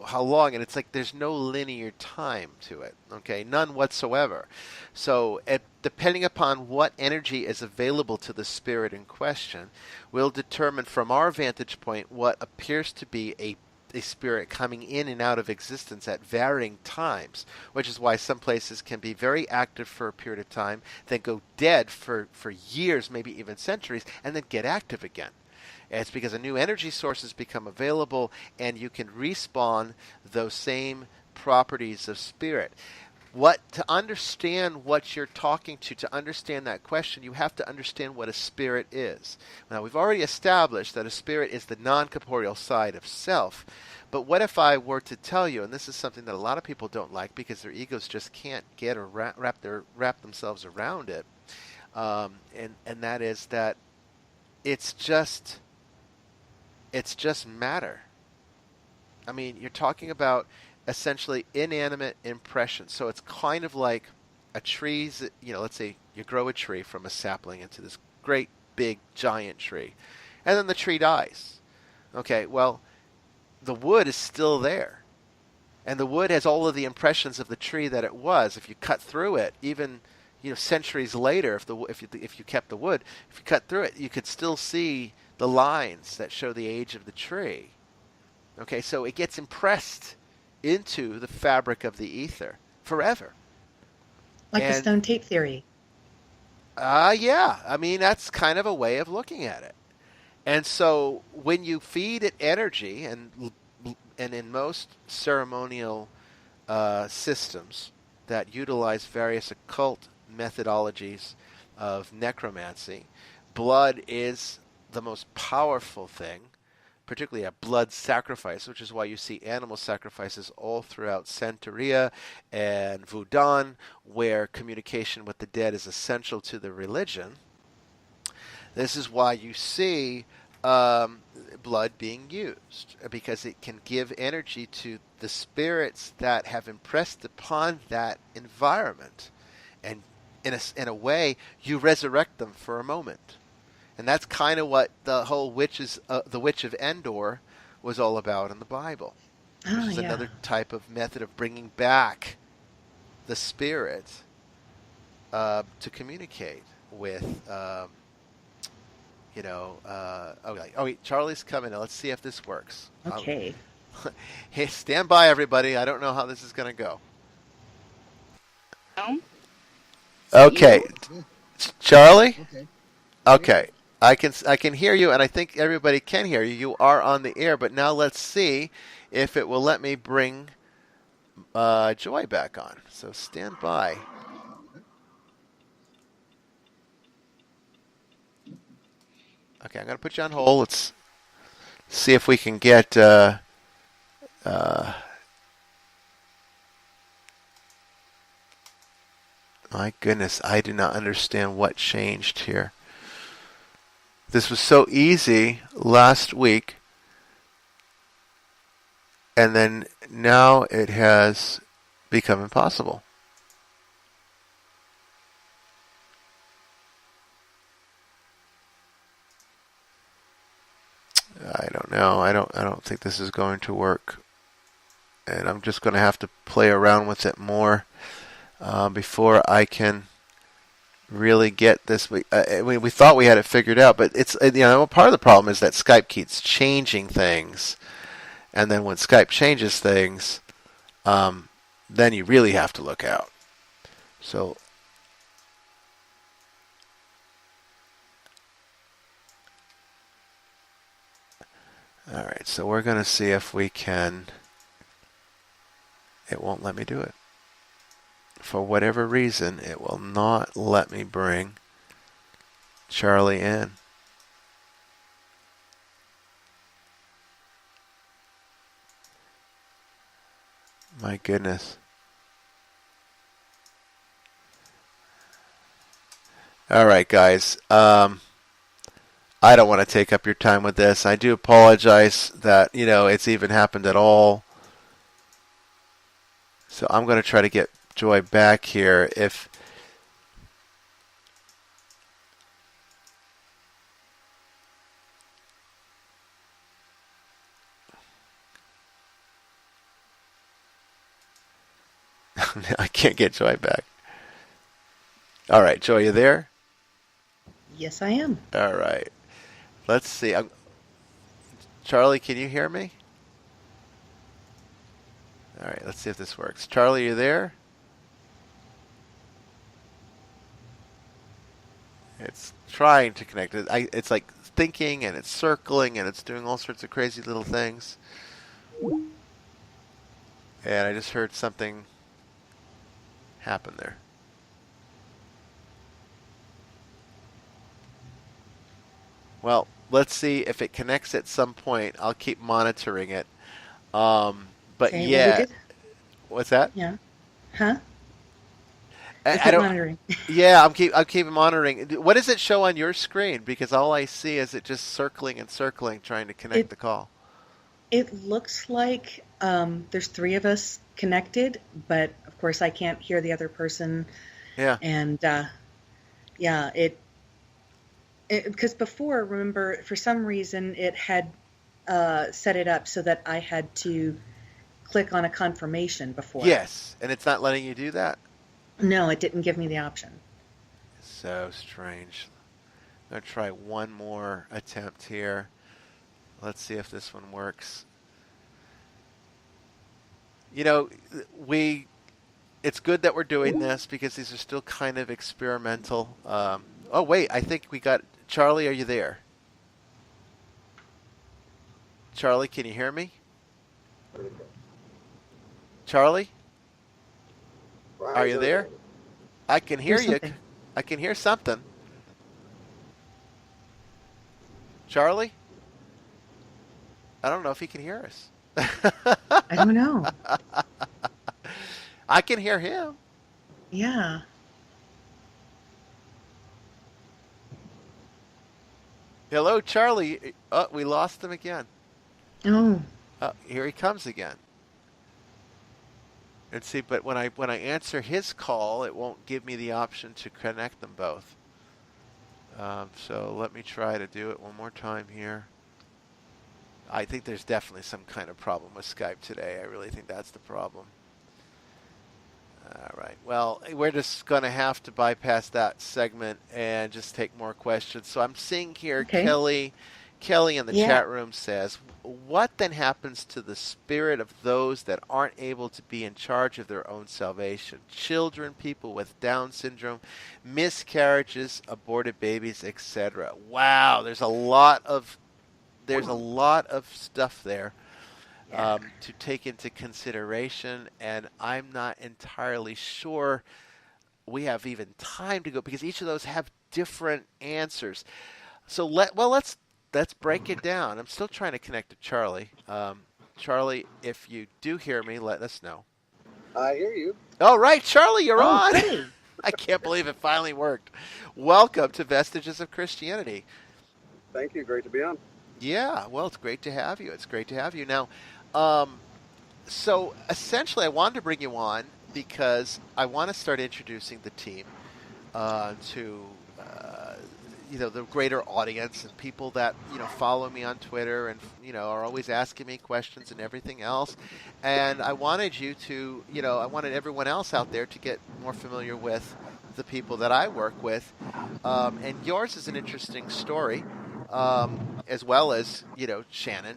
Speaker 1: how long, and it's like there's no linear time to it, okay? None whatsoever. So depending upon what energy is available to the spirit in question, will determine from our vantage point what appears to be a spirit coming in and out of existence at varying times, which is why some places can be very active for a period of time, then go dead for years, maybe even centuries, and then get active again. It's because a new energy sources become available, and you can respawn those same properties of spirit. To understand what you're talking to understand that question, you have to understand what a spirit is. Now, we've already established that a spirit is the non-corporeal side of self. But what if I were to tell you, and this is something that a lot of people don't like because their egos just can't get or wrap themselves around it, and that is that it's just matter. I mean, you're talking about essentially inanimate impressions. So it's kind of like a tree's, let's say you grow a tree from a sapling into this great big giant tree, and then the tree dies. Okay, well, the wood is still there, and the wood has all of the impressions of the tree that it was. If you cut through it, even centuries later, if you kept the wood, if you cut through it, you could still see the lines that show the age of the tree. Okay, so it gets impressed into the fabric of the ether forever.
Speaker 2: Like the stone tape theory.
Speaker 1: Yeah. I mean, that's kind of a way of looking at it. And so when you feed it energy, and in most ceremonial systems that utilize various occult methodologies of necromancy, blood is the most powerful thing, particularly a blood sacrifice, which is why you see animal sacrifices all throughout Santeria and Voodoo, where communication with the dead is essential to the religion. This is why you see blood being used, because it can give energy to the spirits that have impressed upon that environment, and in a way you resurrect them for a moment. And that's kind of what the whole the Witch of Endor was all about in the Bible, which
Speaker 2: Oh,
Speaker 1: is
Speaker 2: yeah.
Speaker 1: another type of method of bringing back the spirit to communicate with. Oh wait, Charlie's coming. Let's see if this works.
Speaker 2: Okay.
Speaker 1: Hey, stand by, everybody. I don't know how this is going to go.
Speaker 3: No?
Speaker 1: Okay,
Speaker 3: You?
Speaker 1: Charlie.
Speaker 3: Okay.
Speaker 1: Okay, I can hear you, and I think everybody can hear you. You are on the air, but now let's see if it will let me bring Joy back on. So stand by. Okay, I'm going to put you on hold. Let's see if we can get. My goodness, I do not understand what changed here. This was so easy last week, and then now it has become impossible. I don't know. I don't think this is going to work, and I'm just going to have to play around with it more before I can really get this. We thought we had it figured out, but it's part of the problem is that Skype keeps changing things, and then when Skype changes things, then you really have to look out. So. All right, so we're going to see if we can. It won't let me do it. For whatever reason, it will not let me bring Charlie in. My goodness. All right, guys. I don't want to take up your time with this. I do apologize that, it's even happened at all. So I'm going to try to get Joy back here. If I can't get Joy back. All right, Joy, you there?
Speaker 2: Yes, I am.
Speaker 1: All right. Let's see. Charlie, can you hear me? All right, let's see if this works. Charlie, you there? It's trying to connect. It's like thinking, and it's circling, and it's doing all sorts of crazy little things. And I just heard something happen there. Well, let's see if it connects at some point. I'll keep monitoring it. But
Speaker 2: Okay,
Speaker 1: yeah,
Speaker 2: well, we did.
Speaker 1: what's that?
Speaker 2: Yeah. Huh?
Speaker 1: I don't.
Speaker 2: Monitoring.
Speaker 1: Yeah, I'm keeping monitoring. What does it show on your screen? Because all I see is it just circling and circling, trying to connect the call.
Speaker 2: It looks like there's three of us connected, but of course I can't hear the other person.
Speaker 1: Yeah.
Speaker 2: And yeah, because before, remember, for some reason it had set it up so that I had to click on a confirmation before.
Speaker 1: Yes, and it's not letting you do that?
Speaker 2: No, it didn't give me the option.
Speaker 1: So strange. I'm going to try one more attempt here. Let's see if this one works. It's good that we're doing this because these are still kind of experimental. Oh, wait, I think we got... Charlie, are you there? Charlie, can you hear me? Charlie? Are you there? I can hear you. I can hear something. Charlie? I don't know if he can hear us.
Speaker 2: I don't know.
Speaker 1: I can hear him.
Speaker 2: Yeah.
Speaker 1: Hello, Charlie. Oh, we lost him again.
Speaker 2: Oh,
Speaker 1: Oh, here he comes again. And see, but when I answer his call, it won't give me the option to connect them both. So let me try to do it one more time here. I think there's definitely some kind of problem with Skype today. I really think that's the problem. All right. Well, we're just going to have to bypass that segment and just take more questions. So I'm seeing here
Speaker 2: okay.
Speaker 1: Kelly in the
Speaker 2: Yeah.
Speaker 1: chat room says, what then happens to the spirit of those that aren't able to be in charge of their own salvation? Children, people with Down syndrome, miscarriages, aborted babies, etc. Wow, there's a lot of stuff there
Speaker 2: Yeah.
Speaker 1: to take into consideration, and I'm not entirely sure we have even time to go because each of those have different answers. So let's break it down. I'm still trying to connect to Charlie. Charlie, if you do hear me, let us know.
Speaker 3: I hear you.
Speaker 1: All right, Charlie, you're on.
Speaker 2: Goody.
Speaker 1: I can't believe it finally worked. Welcome to Vestiges of Christianity.
Speaker 3: Thank you. Great to be on.
Speaker 1: Yeah, well, it's great to have you. It's great to have you. Now, so essentially I wanted to bring you on because I want to start introducing the team to the greater audience and people that follow me on Twitter and are always asking me questions and everything else. And I wanted you to I wanted everyone else out there to get more familiar with the people that I work with. And yours is an interesting story, as well as Shannon.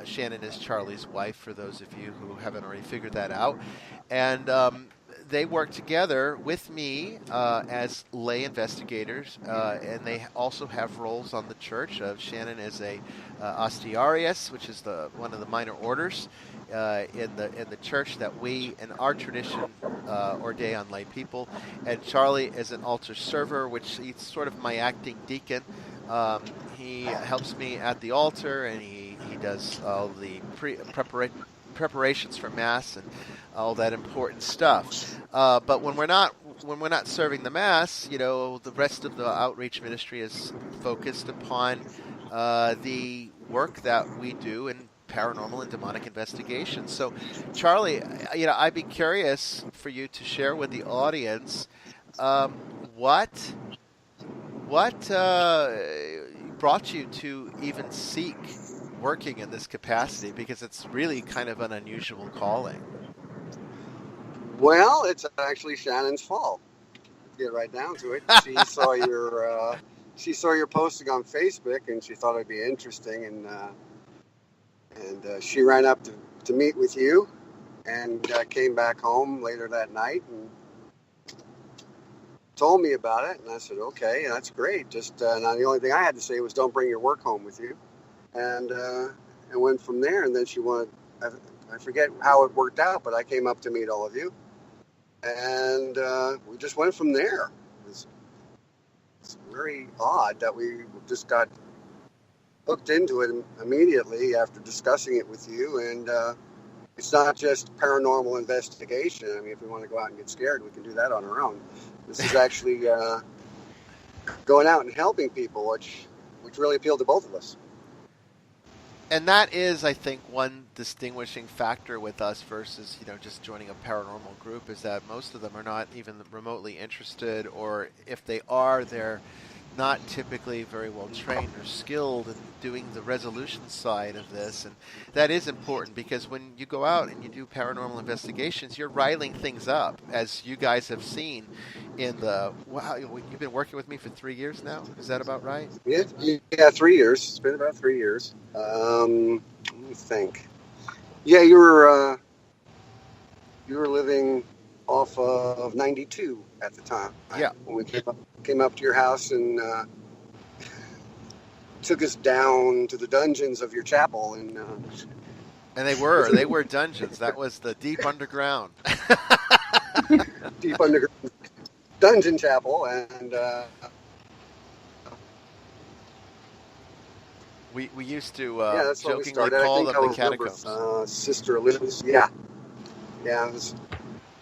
Speaker 1: Shannon is Charlie's wife, for those of you who haven't already figured that out. And they work together with me as lay investigators, and they also have roles on the church. Shannon is a ostiarius, which is one of the minor orders in the church that we, in our tradition, ordain on lay people. And Charlie is an altar server, which he's sort of my acting deacon. He helps me at the altar, and he does all the preparations for Mass and all that important stuff. But when we're not serving the Mass, the rest of the outreach ministry is focused upon the work that we do in paranormal and demonic investigation. So, Charlie, I'd be curious for you to share with the audience what brought you to even seek working in this capacity, because it's really kind of an unusual calling.
Speaker 3: Well, it's actually Shannon's fault. Get right down to it. She saw your posting on Facebook, and she thought it'd be interesting, and she ran up to meet with you, and came back home later that night and told me about it. And I said, okay, that's great. Just now the only thing I had to say was, don't bring your work home with you. And went from there. And then she wanted, I forget how it worked out, but I came up to meet all of you. And we just went from there. It's very odd that we just got hooked into it immediately after discussing it with you. And it's not just paranormal investigation. I mean, if we want to go out and get scared, we can do that on our own. This is actually going out and helping people, which really appealed to both of us.
Speaker 1: And that is, I think, one distinguishing factor with us versus, just joining a paranormal group, is that most of them are not even remotely interested, or if they are, they're not typically very well trained or skilled in doing the resolution side of this. And that is important, because when you go out and you do paranormal investigations, you're riling things up, as you guys have seen in you've been working with me for 3 years now? Is that about right?
Speaker 3: Yeah, 3 years. It's been about 3 years. Let me think. Yeah, you were living off of 92 at the time.
Speaker 1: Yeah.
Speaker 3: When we came up to your house and took us down to the dungeons of your chapel, and
Speaker 1: they were dungeons. That was the deep underground.
Speaker 3: Deep underground dungeon chapel, and
Speaker 1: we used to
Speaker 3: that's
Speaker 1: jokingly call them the catacombs.
Speaker 3: Sister Elizabeth. Yeah.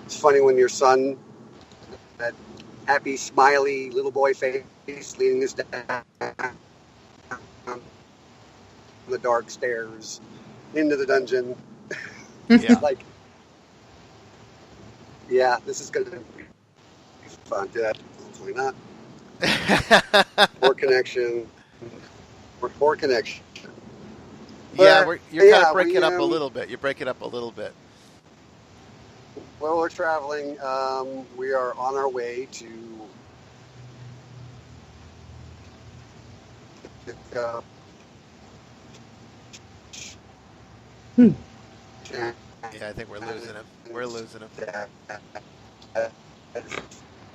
Speaker 3: It's funny when your son, that happy, smiley little boy face, leading us down the dark stairs into the dungeon.
Speaker 1: Yeah.
Speaker 3: Like, yeah, this is going to be fun. Yeah, hopefully not. More connection. More connection.
Speaker 1: Yeah,
Speaker 3: But
Speaker 1: you're kind of
Speaker 3: yeah,
Speaker 1: breaking up a little bit. You're breaking up a little bit.
Speaker 3: well, we're traveling. We are on our way to pick up.
Speaker 2: Hmm.
Speaker 1: Yeah, I think we're losing him. We're losing him.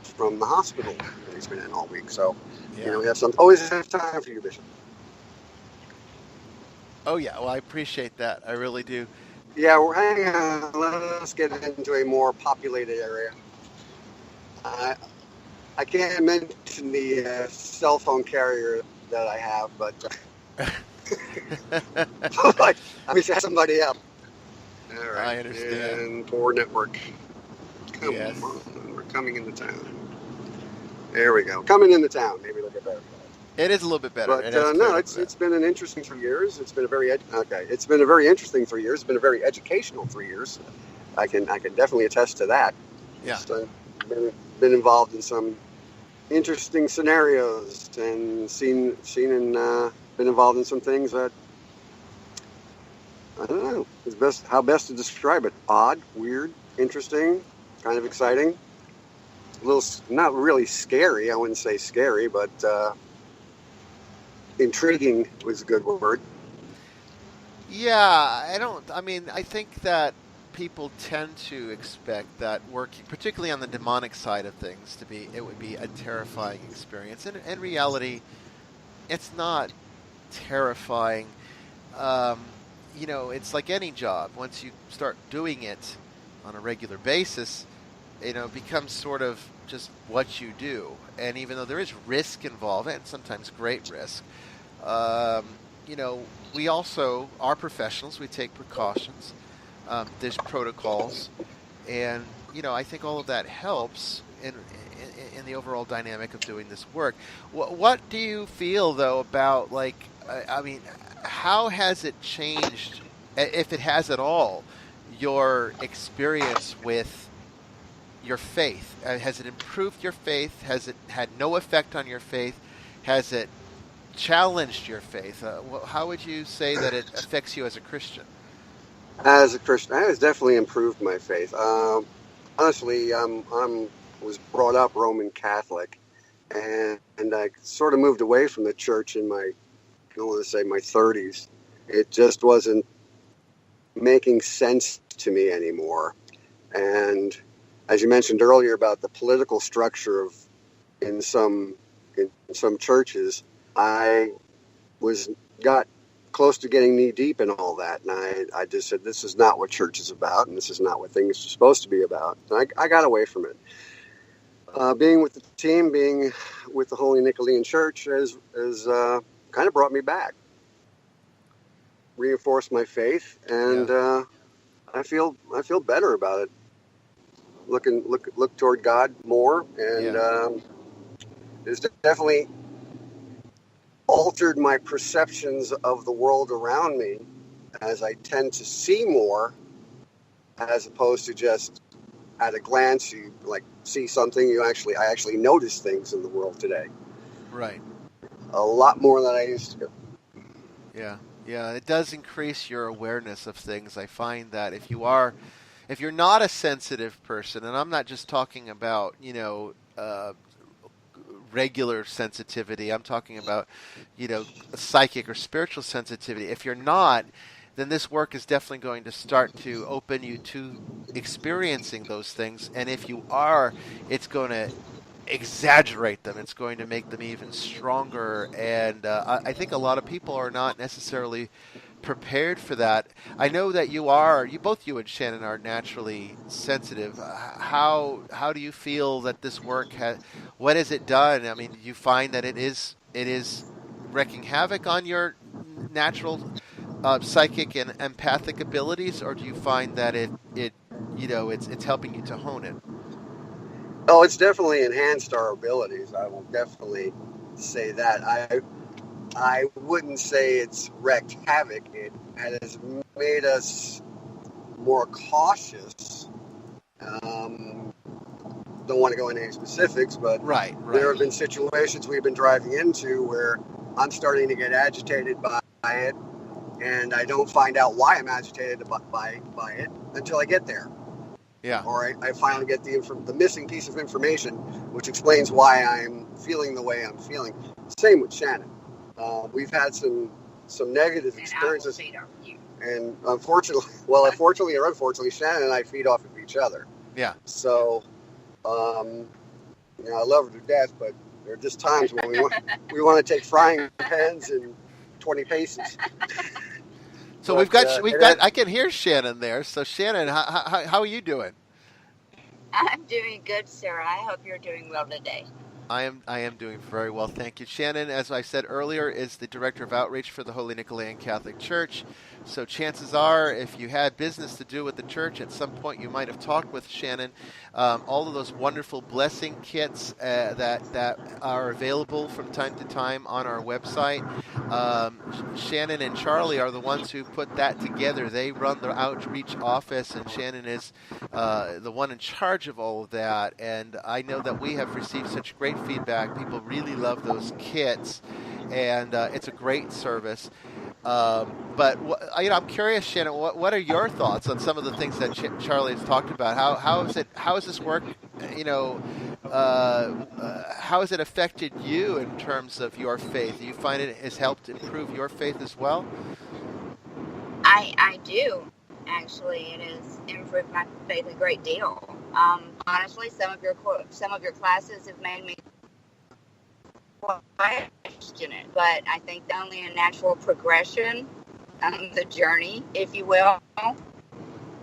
Speaker 3: From the hospital that he's been in all week. So,
Speaker 1: Yeah.
Speaker 3: we always have time for you, Bishop.
Speaker 1: Oh yeah. Well, I appreciate that. I really do.
Speaker 3: Yeah, we're hanging on. Let us get into a more populated area. I can't mention the cell phone carrier that I have, but I wish I had somebody else. All right.
Speaker 1: I understand.
Speaker 3: And poor network. Come
Speaker 1: Yes.
Speaker 3: on, we're coming into town. There we go. Coming into town. Maybe they'll get better.
Speaker 1: It is a little bit better.
Speaker 3: But no, it's been an interesting 3 years. It's been a very It's been a very interesting 3 years. It's been a very educational 3 years. I can definitely attest to that.
Speaker 1: Yeah.
Speaker 3: Been involved in some interesting scenarios and seen and been involved in some things that I don't know how best to describe it. Odd, weird, interesting, kind of exciting. A little, not really scary. I wouldn't say scary, but intriguing was a good word.
Speaker 1: Yeah, I think that people tend to expect that working, particularly on the demonic side of things, it would be a terrifying experience. And in reality, it's not terrifying. It's like any job. Once you start doing it on a regular basis, it becomes sort of just what you do. And even though there is risk involved, and sometimes great risk, we also are professionals. We take precautions. There's protocols, and I think all of that helps in the overall dynamic of doing this work. What do you feel though about how has it changed, if it has at all, your experience with your faith? Has it improved your faith? Has it had no effect on your faith? Has it challenged your faith? How would you say that it affects you as a Christian?
Speaker 3: As a Christian, it has definitely improved my faith. Honestly, I was brought up Roman Catholic, and I sort of moved away from the church in my 30s. It just wasn't making sense to me anymore. And as you mentioned earlier about the political structure in some churches, I got close to getting knee deep in all that, and I just said, this is not what church is about, and this is not what things are supposed to be about. And I got away from it. Being with the team, being with the Holy Nicholean Church has kind of brought me back, reinforced my faith, and I feel better about it. Look toward God more, and it's definitely altered my perceptions of the world around me, as I tend to see more, as opposed to just at a glance you see something. I actually notice things in the world today.
Speaker 1: Right.
Speaker 3: A lot more than I used to.
Speaker 1: Yeah, it does increase your awareness of things. I find that if you're not a sensitive person, and I'm not just talking about regular sensitivity, I'm talking about psychic or spiritual sensitivity. If you're not, then this work is definitely going to start to open you to experiencing those things. And if you are, it's going to exaggerate them. It's going to make them even stronger. And I think a lot of people are not necessarily prepared for that. I know that both you and Shannon are naturally sensitive. How do you feel that this work what has it done? I mean, do you find that it is wreaking havoc on your natural psychic and empathic abilities, or do you find that it's helping you to hone it?
Speaker 3: Oh, it's definitely enhanced our abilities. I will definitely say that. I wouldn't say it's wreaked havoc. It has made us more cautious. Don't want to go into any specifics, but
Speaker 1: Right.
Speaker 3: there have been situations we've been driving into where I'm starting to get agitated by it, and I don't find out why I'm agitated by it until I get there.
Speaker 1: Yeah.
Speaker 3: Or I finally get the missing piece of information, which explains why I'm feeling the way I'm feeling. Same with Shannon. We've had some negative experiences, and unfortunately or unfortunately, Shannon and I feed off of each other.
Speaker 1: Yeah.
Speaker 3: So, I love her to death, but there are just times when we want to take frying pans and 20 paces.
Speaker 1: So we've got. I can hear Shannon there. So Shannon, how are you doing?
Speaker 4: I'm doing good, Sarah. I hope you're doing well today.
Speaker 1: I am doing very well, thank you. Shannon, as I said earlier, is the Director of Outreach for the Holy Nicholean Catholic Church. So chances are, if you had business to do with the church, at some point you might have talked with Shannon. All of those wonderful blessing kits that are available from time to time on our website. Shannon and Charlie are the ones who put that together. They run the outreach office, and Shannon is the one in charge of all of that. And I know that we have received such great feedback. People really love those kits, and it's a great service. But I'm curious, Shannon. What are your thoughts on some of the things that Charlie has talked about? How has this work? How has it affected you in terms of your faith? Do you find it has helped improve your faith as well?
Speaker 4: I do. Actually, it has improved my faith a great deal. Honestly, some of your classes have made me question it, but I think only a natural progression on the journey, if you will.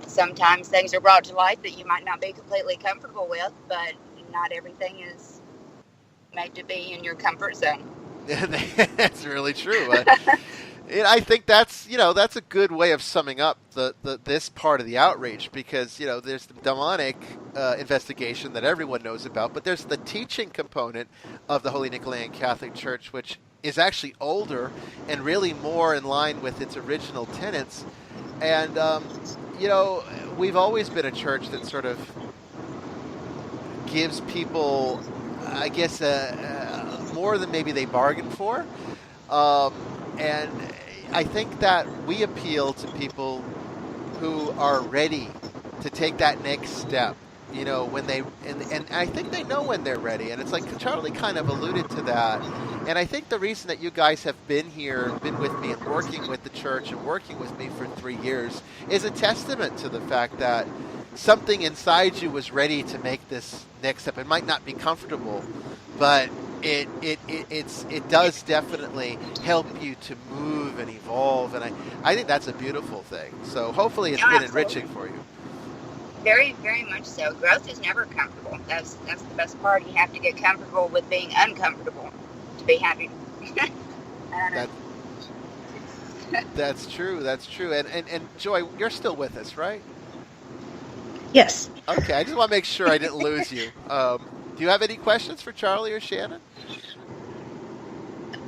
Speaker 4: Sometimes things are brought to light that you might not be completely comfortable with, but not everything is made to be in your comfort zone.
Speaker 1: That's really true. I think that's a good way of summing up this part of the outreach, because there's the demonic investigation that everyone knows about, but there's the teaching component of the Holy Nicholean Catholic Church, which is actually older and really more in line with its original tenets. And we've always been a church that sort of gives people, I guess, more than maybe they bargained for. And I think that we appeal to people who are ready to take that next step, when they, and I think they know when they're ready. And it's like Charlie kind of alluded to that. And I think the reason that you guys have been here, been with me and working with the church and working with me for 3 years is a testament to the fact that something inside you was ready to make this next step. It might not be comfortable, but it does definitely help you to move and evolve, and I think that's a beautiful thing. So hopefully it's been enriching for you.
Speaker 4: Very, very much so. Growth is never comfortable. That's the best part. You have to get comfortable with being uncomfortable to be happy. I don't know.
Speaker 1: That's true. That's true. And Joy, you're still with us, right?
Speaker 2: Yes.
Speaker 1: Okay. I just want to make sure I didn't lose you. Do you have any questions for Charlie or Shannon?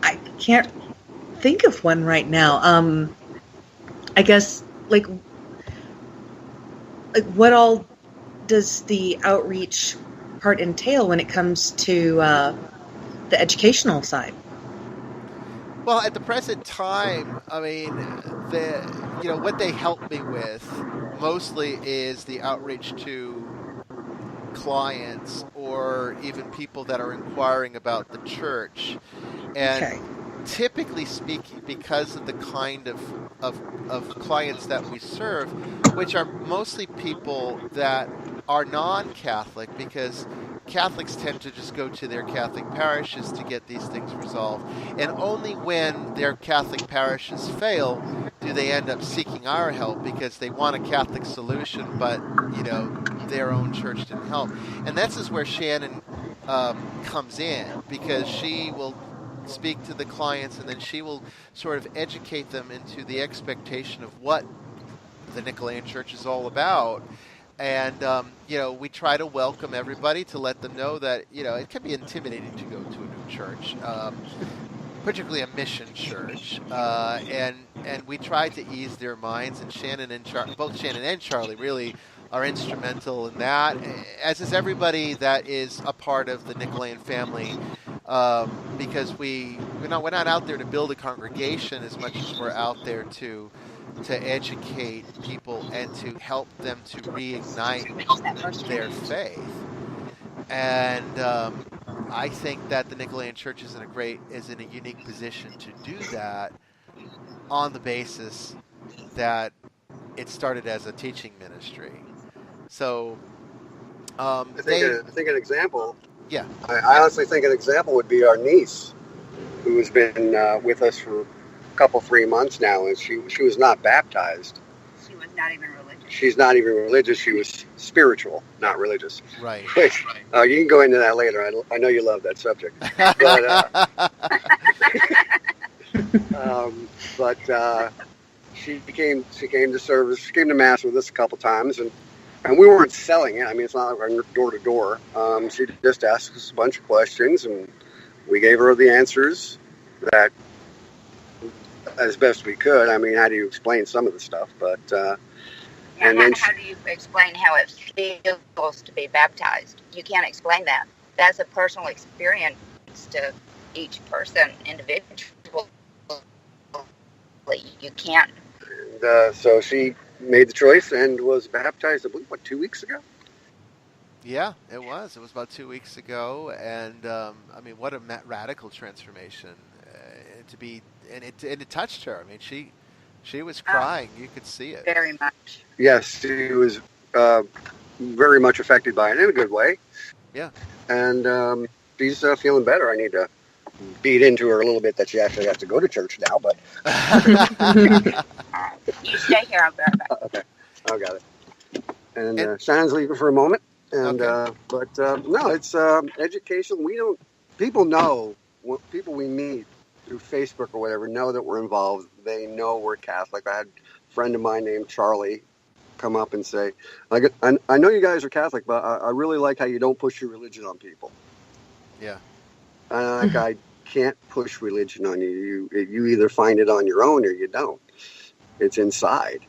Speaker 2: I can't think of one right now. I guess, like what all does the outreach part entail when it comes to the educational side?
Speaker 1: Well, at the present time, I mean, what they help me with mostly is the outreach to clients or even people that are inquiring about the church. And typically speaking, because of the kind of clients that we serve, which are mostly people that are non-Catholic, because Catholics tend to just go to their Catholic parishes to get these things resolved. And only when their Catholic parishes fail do they end up seeking our help, because they want a Catholic solution, but, their own church didn't help. And this is where Shannon comes in, because she will speak to the clients, and then she will sort of educate them into the expectation of what the Nicholean Church is all about. And, we try to welcome everybody, to let them know that, it can be intimidating to go to a new church. particularly a mission church, and we try to ease their minds. And both Shannon and Charlie really are instrumental in that, as is everybody that is a part of the Nicholean family, because we're not out there to build a congregation as much as we're out there to educate people and to help them to reignite their faith. And I think that the Nicholean Church is in a unique position to do that on the basis that it started as a teaching ministry. So
Speaker 3: I think an example.
Speaker 1: Yeah.
Speaker 3: I honestly think an example would be our niece, who has been with us for a 3 months now, and she was not baptized.
Speaker 4: She was not even religious.
Speaker 3: She's not even religious. She was spiritual, not religious.
Speaker 1: Right.
Speaker 3: Which, you can go into that later. I know you love that subject. But she came to service. She came to mass with us a couple times, and we weren't selling it. I mean, it's not like we're door to door. She just asked us a bunch of questions, and we gave her the answers that as best we could. I mean, how do you explain some of the stuff? But
Speaker 4: and then how do you explain how it feels to be baptized? You can't explain that. That's a personal experience to each person individually. You can't.
Speaker 3: And, so she made the choice and was baptized, I believe, 2 weeks ago?
Speaker 1: Yeah, it was. It was about 2 weeks ago, and I mean, what a radical transformation it touched her. I mean, she was crying. You could see it.
Speaker 4: Very much.
Speaker 3: Yes, she was very much affected by it in a good way.
Speaker 1: Yeah.
Speaker 3: And she's feeling better. I need to beat into her a little bit that she actually has to go to church now, but...
Speaker 4: You stay here, I'll be right back.
Speaker 3: Okay, I got it. And Shannon's leaving for a moment. And
Speaker 1: okay.
Speaker 3: No, it's education. People know, people we meet through Facebook or whatever know that we're involved. They know we're Catholic. I had a friend of mine named Charlie come up and say, I know you guys are Catholic, but I really like how you don't push your religion on people.
Speaker 1: Yeah.
Speaker 3: And I can't push religion on you. You either find it on your own or you don't. It's inside.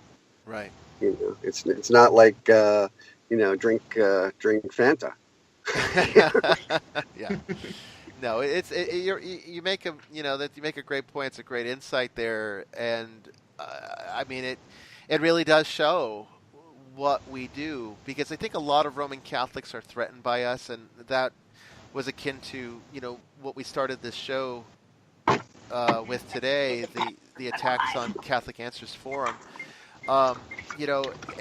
Speaker 1: Right.
Speaker 3: You know, it's not like drink Fanta.
Speaker 1: Yeah. No, you make a great point. It's a great insight there, and I mean it really does show what we do, because I think a lot of Roman Catholics are threatened by us, and that was akin to what we started this show with today, the attacks on Catholic Answers Forum. And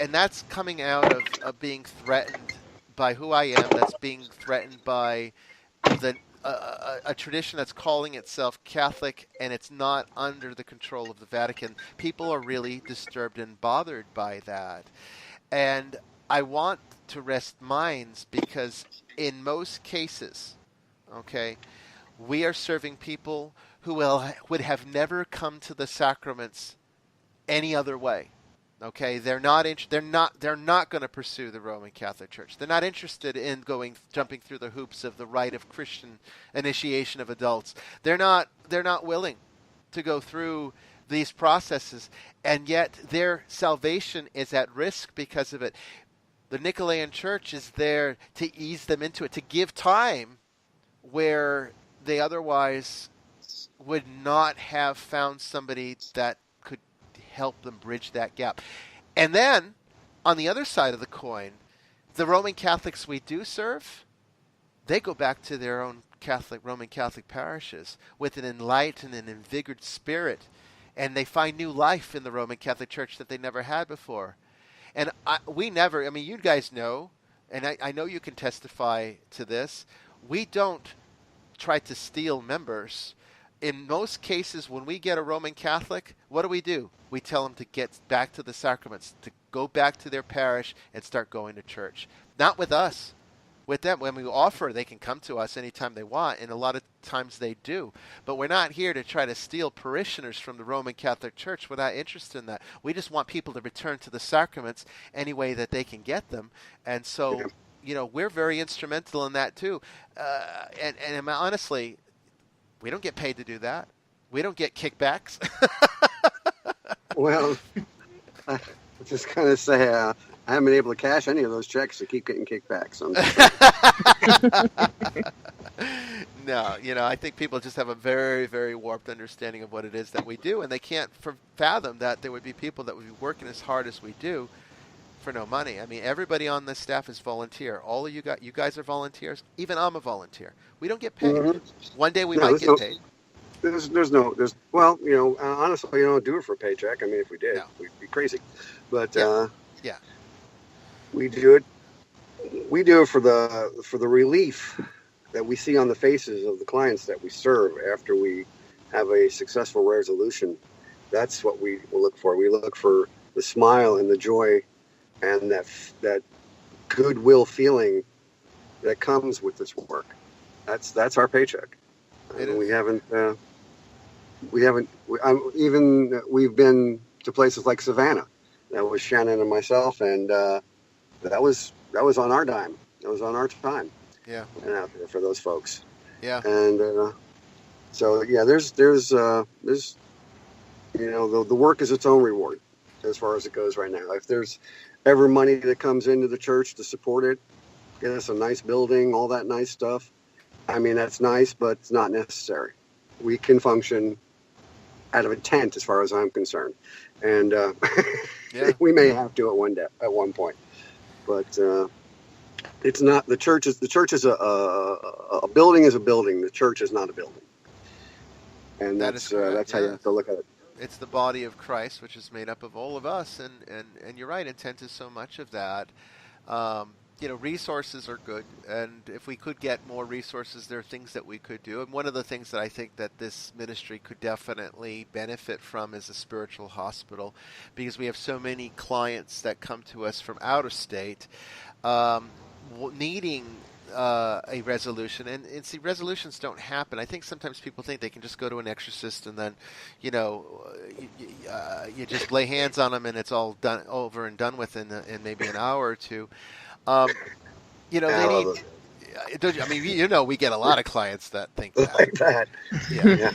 Speaker 1: that's coming out of being threatened by who I am. That's being threatened by a tradition that's calling itself Catholic, and it's not under the control of the Vatican. People are really disturbed and bothered by that. And I want to rest minds, because in most cases, we are serving people who would have never come to the sacraments any other way. Okay, they're not going to pursue the Roman Catholic Church. They're not interested in jumping through the hoops of the rite of Christian initiation of adults. They're not willing to go through these processes, and yet their salvation is at risk because of it. The Nicholean Church is there to ease them into it, to give time where they otherwise would not have found somebody that could help them bridge that gap. And then, on the other side of the coin, the Roman Catholics we do serve, they go back to their own Roman Catholic parishes with an enlightened and invigorated spirit, and they find new life in the Roman Catholic Church that they never had before. And you guys know, and I know you can testify to this, we don't try to steal members. In most cases, when we get a Roman Catholic, what do? We tell them to get back to the sacraments, to go back to their parish and start going to church. Not with us. With them, when we offer, they can come to us anytime they want, and a lot of times they do. But we're not here to try to steal parishioners from the Roman Catholic Church. We're not interested in that. We just want people to return to the sacraments any way that they can get them. And so, we're very instrumental in that too. And honestly, we don't get paid to do that. We don't get kickbacks.
Speaker 3: Well, I just kind of say I haven't been able to cash any of those checks, so keep getting kickbacks. So
Speaker 1: No, I think people just have a very, very warped understanding of what it is that we do, and they can't fathom that there would be people that would be working as hard as we do for no money. I mean, everybody on this staff is volunteer. All of you guys are volunteers. Even I'm a volunteer. We don't get paid.
Speaker 3: Mhm.
Speaker 1: One day we might get paid.
Speaker 3: Well, honestly, you don't do it for a paycheck. I mean, if we did, we'd be crazy. But
Speaker 1: Yeah.
Speaker 3: we do it. We do it for the relief that we see on the faces of the clients that we serve after we have a successful resolution. That's what we will look for. We look for the smile and the joy and that goodwill feeling that comes with this work. That's our paycheck. We've been to places like Savannah. That was Shannon and myself, and that was on our dime. That was on our time.
Speaker 1: Yeah.
Speaker 3: And out there for those folks.
Speaker 1: Yeah.
Speaker 3: And so there's the work is its own reward as far as it goes right now. If there's ever money that comes into the church to support it, get us a nice building, all that nice stuff. I mean, that's nice, but it's not necessary. We can function out of a tent as far as I'm concerned. And we may have to at one point. But it's not the church is a building is a building. The church is not a building. And that's how you have to look at it.
Speaker 1: It's the body of Christ, which is made up of all of us, and you're right. Intent is so much of that. Resources are good, and if we could get more resources, there are things that we could do. And one of the things that I think that this ministry could definitely benefit from is a spiritual hospital, because we have so many clients that come to us from out of state, needing a resolution, and see, resolutions don't happen. I think sometimes people think they can just go to an exorcist and then, you just lay hands on them and it's all done over and done with in maybe an hour or two. They need. I mean, we get a lot of clients that think that.
Speaker 3: Like that.
Speaker 1: Yeah.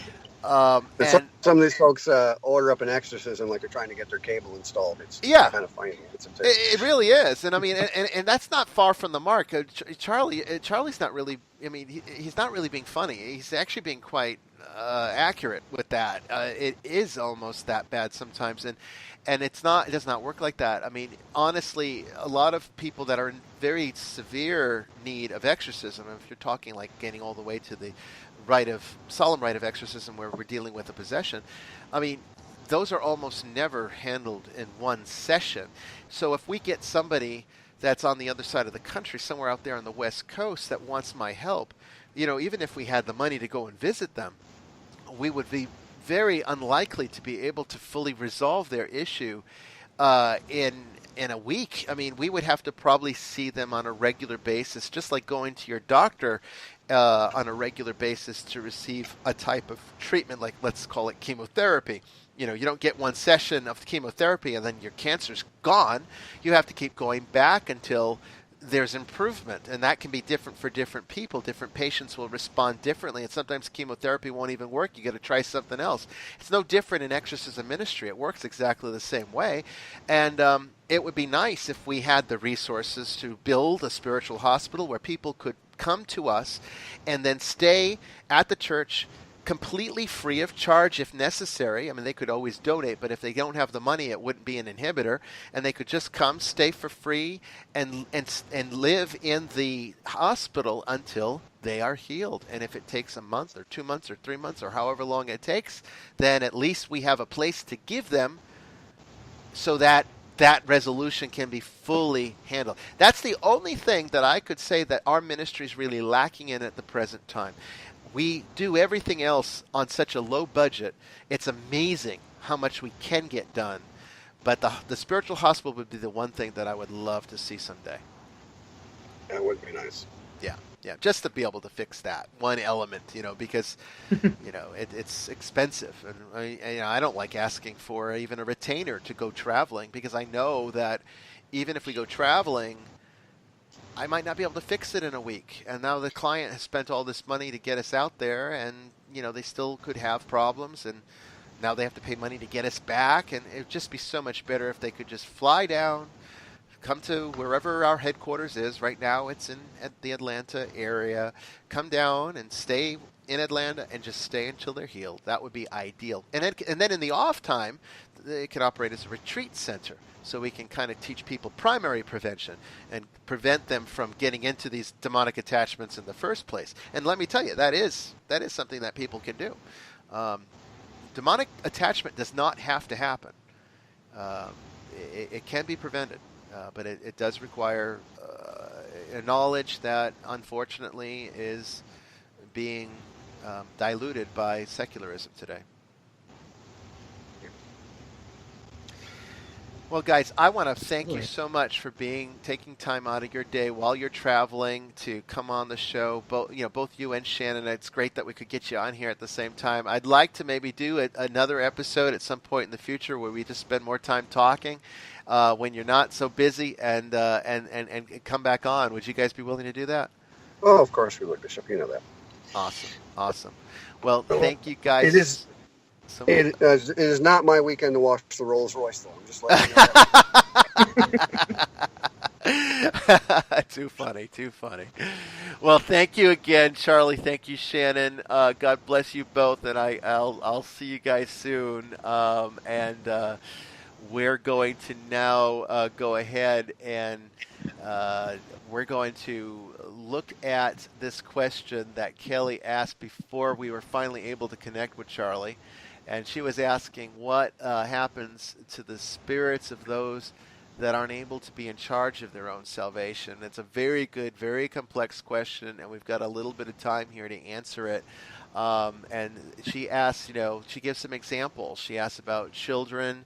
Speaker 3: Some of these folks order up an exorcism like they're trying to get their cable installed. It's kind of funny.
Speaker 1: It really is, and I mean, and that's not far from the mark. Charlie's not really. I mean, he's not really being funny. He's actually being quite accurate with that. It is almost that bad sometimes, and it's not. It does not work like that. I mean, honestly, a lot of people that are in very severe need of exorcism, if you're talking like getting all the way to the solemn rite of exorcism where we're dealing with a possession, I mean, those are almost never handled in one session. So if we get somebody that's on the other side of the country, somewhere out there on the West Coast, that wants my help, even if we had the money to go and visit them, we would be very unlikely to be able to fully resolve their issue in a week. I mean, we would have to probably see them on a regular basis, just like going to your doctor on a regular basis to receive a type of treatment, like let's call it chemotherapy. You don't get one session of chemotherapy and then your cancer's gone. You have to keep going back until there's improvement, and that can be different for different people. Different patients will respond differently, and sometimes chemotherapy won't even work. You got to try something else. It's no different in exorcism ministry. It works exactly the same way, and it would be nice if we had the resources to build a spiritual hospital where people could come to us and then stay at the church completely free of charge if necessary. I mean, they could always donate, but if they don't have the money, it wouldn't be an inhibitor, and they could just come, stay for free, and live in the hospital until they are healed. And if it takes a month or 2 months or 3 months or however long it takes, then at least we have a place to give them so that resolution can be fully handled. That's the only thing that I could say that our ministry is really lacking in at the present time. We do everything else on such a low budget. It's amazing how much we can get done. But the spiritual hospital would be the one thing that I would love to see someday.
Speaker 3: That would be nice.
Speaker 1: Yeah, just to be able to fix that one element, because, it's expensive. And I don't like asking for even a retainer to go traveling, because I know that even if we go traveling, I might not be able to fix it in a week. And now the client has spent all this money to get us out there, and, they still could have problems, and now they have to pay money to get us back, and it would just be so much better if they could just fly down, come to wherever our headquarters is. Right now it's at the Atlanta area. Come down and stay in Atlanta and just stay until they're healed. That would be ideal. And then in the off time, they can operate as a retreat center. So we can kind of teach people primary prevention and prevent them from getting into these demonic attachments in the first place. And let me tell you, that is something that people can do. Demonic attachment does not have to happen. It can be prevented. But it does require a knowledge that, unfortunately, is being diluted by secularism today. Well, guys, I want to thank you so much for taking time out of your day while you're traveling to come on the show. Both you and Shannon. It's great that we could get you on here at the same time. I'd like to maybe do another episode at some point in the future where we just spend more time talking when you're not so busy, and come back on. Would you guys be willing to do that?
Speaker 3: Oh, of course we would, Bishop. You know that.
Speaker 1: Awesome. Well, thank you guys.
Speaker 3: It is. It is not my weekend to wash the Rolls Royce, though. I'm just letting you know that.
Speaker 1: Too funny. Well, thank you again, Charlie. Thank you, Shannon. God bless you both, and I'll see you guys soon. We're going to now go ahead and we're going to look at this question that Kelly asked before we were finally able to connect with Charlie. And she was asking what happens to the spirits of those that aren't able to be in charge of their own salvation. It's a very good, very complex question, and we've got a little bit of time here to answer it. And she asks, she gives some examples. She asks about children,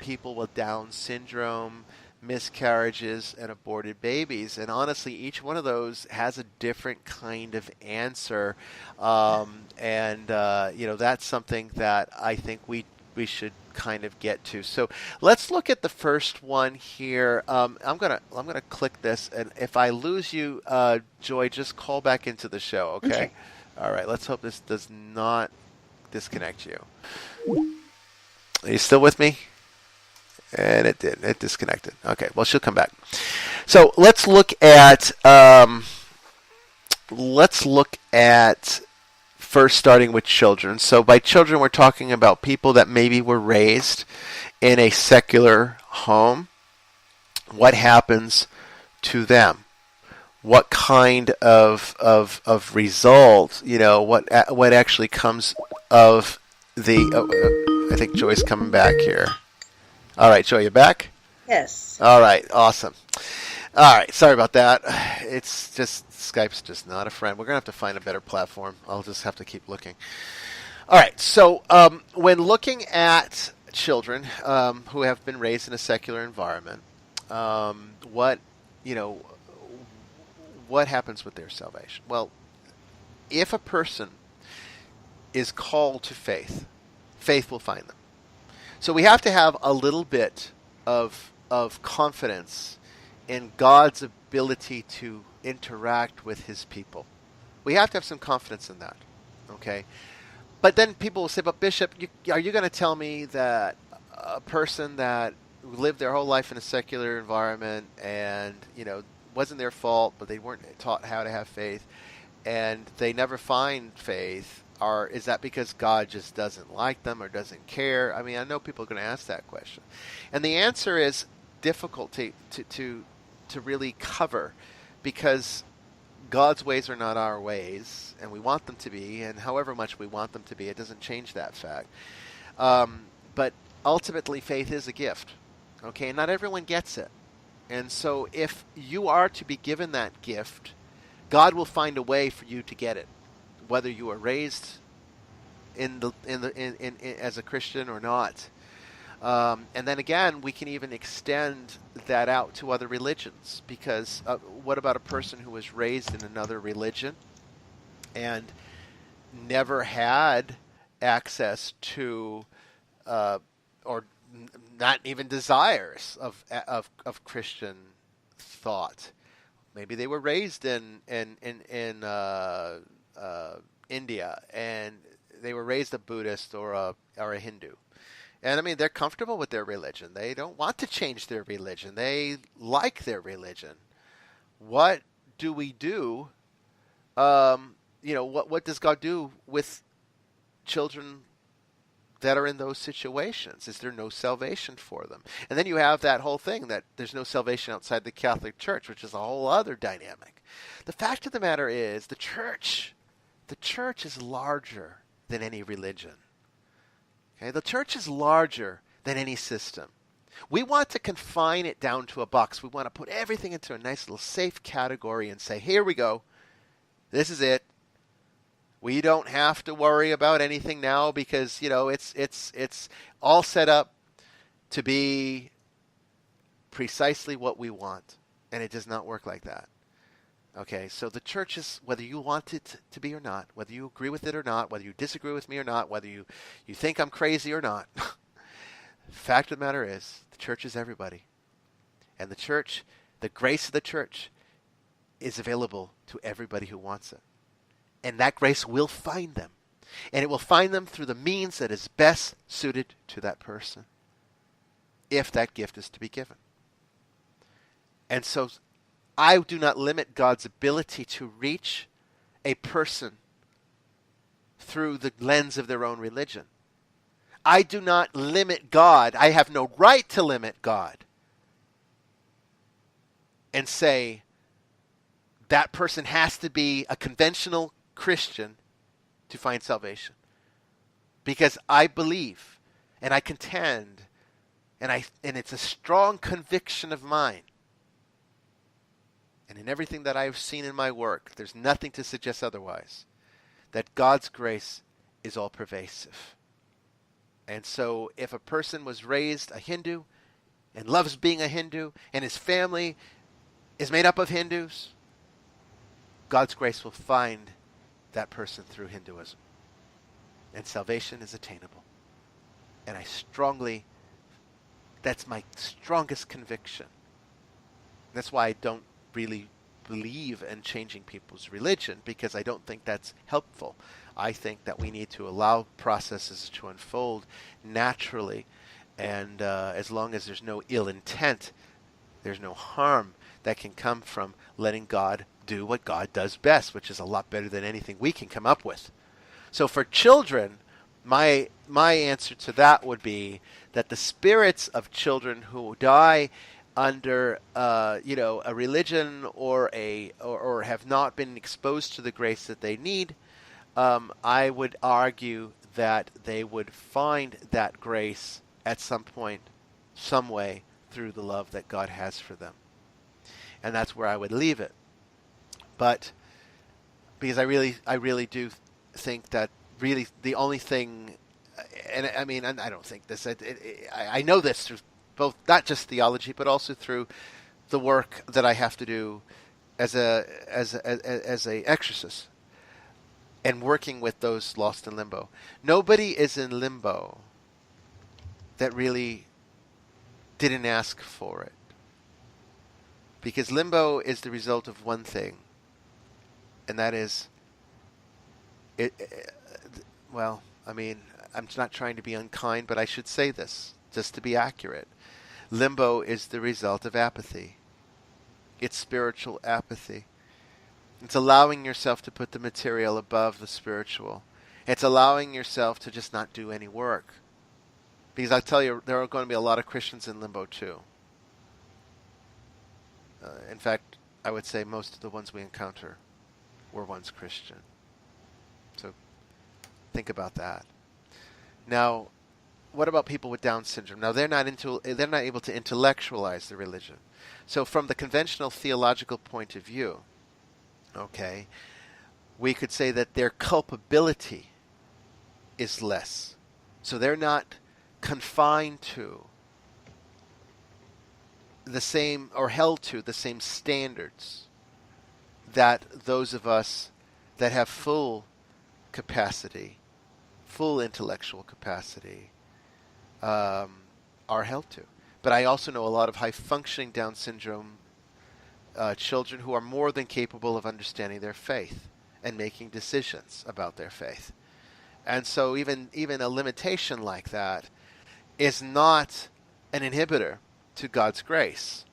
Speaker 1: people with Down syndrome, miscarriages, and aborted babies. And honestly, each one of those has a different kind of answer. That's something that I think we should kind of get to. So let's look at the first one here. I'm gonna click this, and if I lose you, Joy, just call back into the show, okay? All right, let's hope this does not disconnect you. Are you still with me? And it did. It disconnected. Okay, well, she'll come back. So let's look at first starting with children. So by children, we're talking about people that maybe were raised in a secular home. What happens to them? What kind of result? What actually comes of the? I think Joy's coming back here. All right, Joy, you back?
Speaker 2: Yes.
Speaker 1: All right, awesome. All right, sorry about that. It's just Skype's just not a friend. We're gonna have to find a better platform. I'll just have to keep looking. All right, so when looking at children who have been raised in a secular environment, what happens with their salvation? Well, if a person is called to faith, faith will find them. So we have to have a little bit of confidence in God's ability to interact with his people. We have to have some confidence in that, okay? But then people will say, but Bishop, are you going to tell me that a person that lived their whole life in a secular environment and, wasn't their fault, but they weren't taught how to have faith, and they never find faith, is that because God just doesn't like them or doesn't care? I mean, I know people are going to ask that question. And the answer is difficult to really cover, because God's ways are not our ways, and we want them to be, and however much we want them to be, it doesn't change that fact. But ultimately, faith is a gift, okay? Not everyone gets it. And so if you are to be given that gift, God will find a way for you to get it, whether you are raised in as a Christian or not. And then again, we can even extend that out to other religions, because what about a person who was raised in another religion and never had access to or not even desires of Christian thought? Maybe they were raised in India, and they were raised a Buddhist or a Hindu. And I mean, they're comfortable with their religion. They don't want to change their religion. They like their religion. What do we do? What does God do with children that are in those situations? Is there no salvation for them? And then you have that whole thing that there's no salvation outside the Catholic Church, which is a whole other dynamic. The fact of the matter is, the church is larger than any religion. Okay? The church is larger than any system. We want to confine it down to a box. We want to put everything into a nice little safe category and say, here we go. This is it. We don't have to worry about anything now because, it's all set up to be precisely what we want. And it does not work like that. Okay, so the church is, whether you want it to be or not, whether you agree with it or not, whether you disagree with me or not, whether you think I'm crazy or not, fact of the matter is, the church is everybody. And the church, the grace of the church, is available to everybody who wants it. And that grace will find them. And it will find them through the means that is best suited to that person, if that gift is to be given. And so I do not limit God's ability to reach a person through the lens of their own religion. I do not limit God. I have no right to limit God and say that person has to be a conventional Christian to find salvation. Because I believe and I contend and it's a strong conviction of mine. And in everything that I've seen in my work, there's nothing to suggest otherwise, that God's grace is all pervasive. And so if a person was raised a Hindu and loves being a Hindu and his family is made up of Hindus, God's grace will find that person through Hinduism. And salvation is attainable. And that's my strongest conviction. That's why I don't really believe in changing people's religion, because I don't think that's helpful. I think that we need to allow processes to unfold naturally, and as long as there's no ill intent, there's no harm that can come from letting God do what God does best, which is a lot better than anything we can come up with. So for children, my answer to that would be that the spirits of children who die under a religion or have not been exposed to the grace that they need, I would argue that they would find that grace at some point, some way, through the love that God has for them. And that's where I would leave it. But because I really do think that really the only thing, and I mean, and I don't think this, I know this through both, not just theology, but also through the work that I have to do as a exorcist and working with those lost in limbo. Nobody is in limbo that really didn't ask for it. Because limbo is the result of one thing, and that is, well, I mean, I'm not trying to be unkind, but I should say this, just to be accurate. Limbo is the result of apathy. It's spiritual apathy. It's allowing yourself to put the material above the spiritual. It's allowing yourself to just not do any work. Because I tell you, there are going to be a lot of Christians in limbo too. In fact, I would say most of the ones we encounter were once Christian. So think about that. Now, what about people with Down syndrome? Now, they're not able to intellectualize the religion. So from the conventional theological point of view, okay, we could say that their culpability is less. So they're not confined to the same, or held to the same standards that those of us that have full capacity, full intellectual capacity, are held to. But I also know a lot of high-functioning Down syndrome children who are more than capable of understanding their faith and making decisions about their faith. And so even a limitation like that is not an inhibitor to God's grace.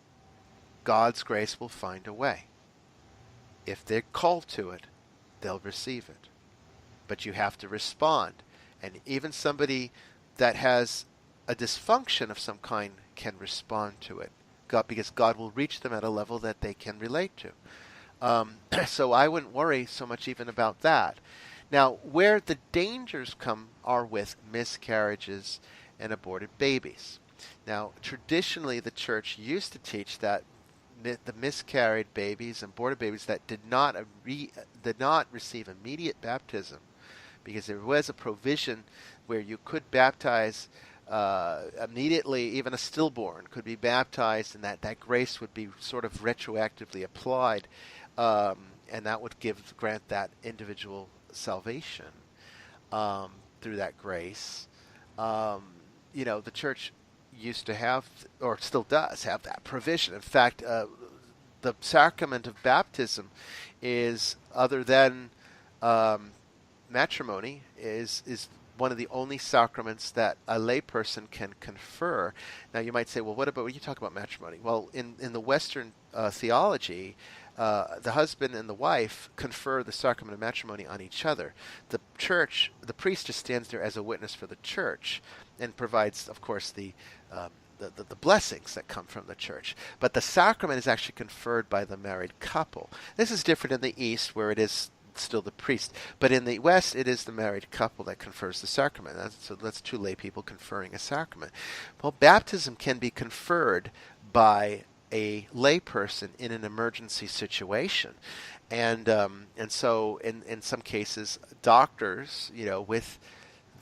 Speaker 1: God's grace will find a way. If they're called to it, they'll receive it. But you have to respond. And even somebody that has a dysfunction of some kind can respond to it, because God will reach them at a level that they can relate to. So I wouldn't worry so much even about that. Now, where the dangers come are with miscarriages and aborted babies. Now, traditionally, the church used to teach that the miscarried babies and aborted babies that did not receive immediate baptism, because there was a provision where you could baptize immediately, even a stillborn could be baptized, and that grace would be sort of retroactively applied, and that would grant that individual salvation through that grace. The church used to have, or still does have, that provision. In fact, the sacrament of baptism is, other than matrimony, is one of the only sacraments that a layperson can confer. Now you might say, well, what when you talk about matrimony? Well, in the Western theology, the husband and the wife confer the sacrament of matrimony on each other. The church, the priest just stands there as a witness for the church and provides, of course, the blessings that come from the church. But the sacrament is actually conferred by the married couple. This is different in the East, where it is still the priest. But in the West, it is the married couple that confers the sacrament. So that's two lay people conferring a sacrament. Well, baptism can be conferred by a layperson in an emergency situation. And so in some cases, doctors, with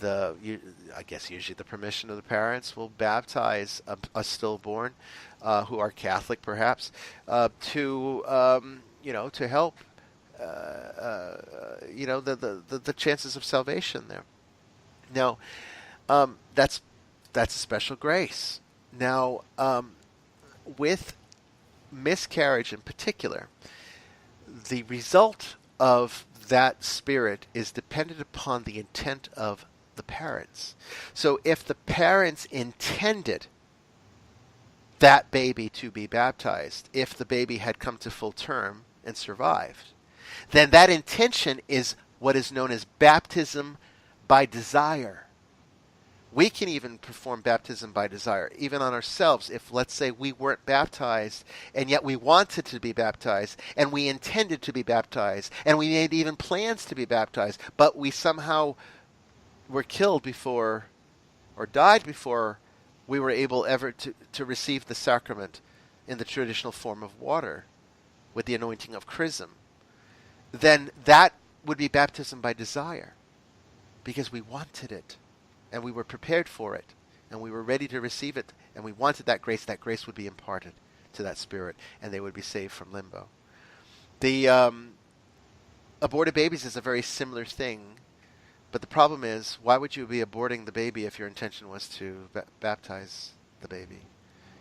Speaker 1: I guess usually the permission of the parents, will baptize a stillborn who are Catholic, perhaps, to help the chances of salvation there. Now, that's a special grace. Now, with miscarriage in particular, the result of that spirit is dependent upon the intent of the parents. So if the parents intended that baby to be baptized, if the baby had come to full term and survived, then that intention is what is known as baptism by desire. We can even perform baptism by desire, even on ourselves. If, let's say, we weren't baptized, and yet we wanted to be baptized, and we intended to be baptized, and we made even plans to be baptized, but we somehow were killed before, or died before, we were able ever to receive the sacrament in the traditional form of water, with the anointing of chrism, then that would be baptism by desire, because we wanted it. And we were prepared for it, and we were ready to receive it, and we wanted that grace would be imparted to that spirit, and they would be saved from limbo. The aborted babies is a very similar thing, but the problem is, why would you be aborting the baby if your intention was to baptize the baby?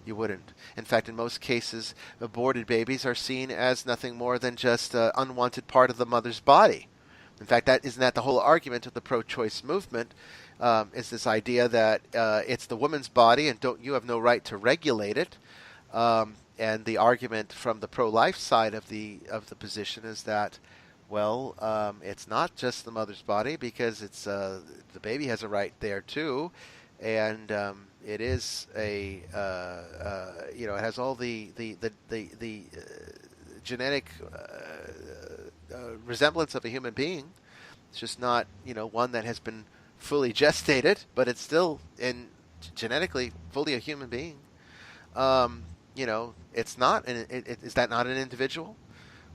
Speaker 1: You wouldn't. In fact, in most cases, aborted babies are seen as nothing more than just an unwanted part of the mother's body. In fact, isn't that the whole argument of the pro-choice movement? Is this idea that it's the woman's body and you have no right to regulate it. And the argument from the pro-life side of the position is that, it's not just the mother's body, because it's the baby has a right there too, and it is it has all the genetic resemblance of a human being. It's just not one that has been fully gestated, but it's still genetically fully a human being. It's not. Is that not an individual?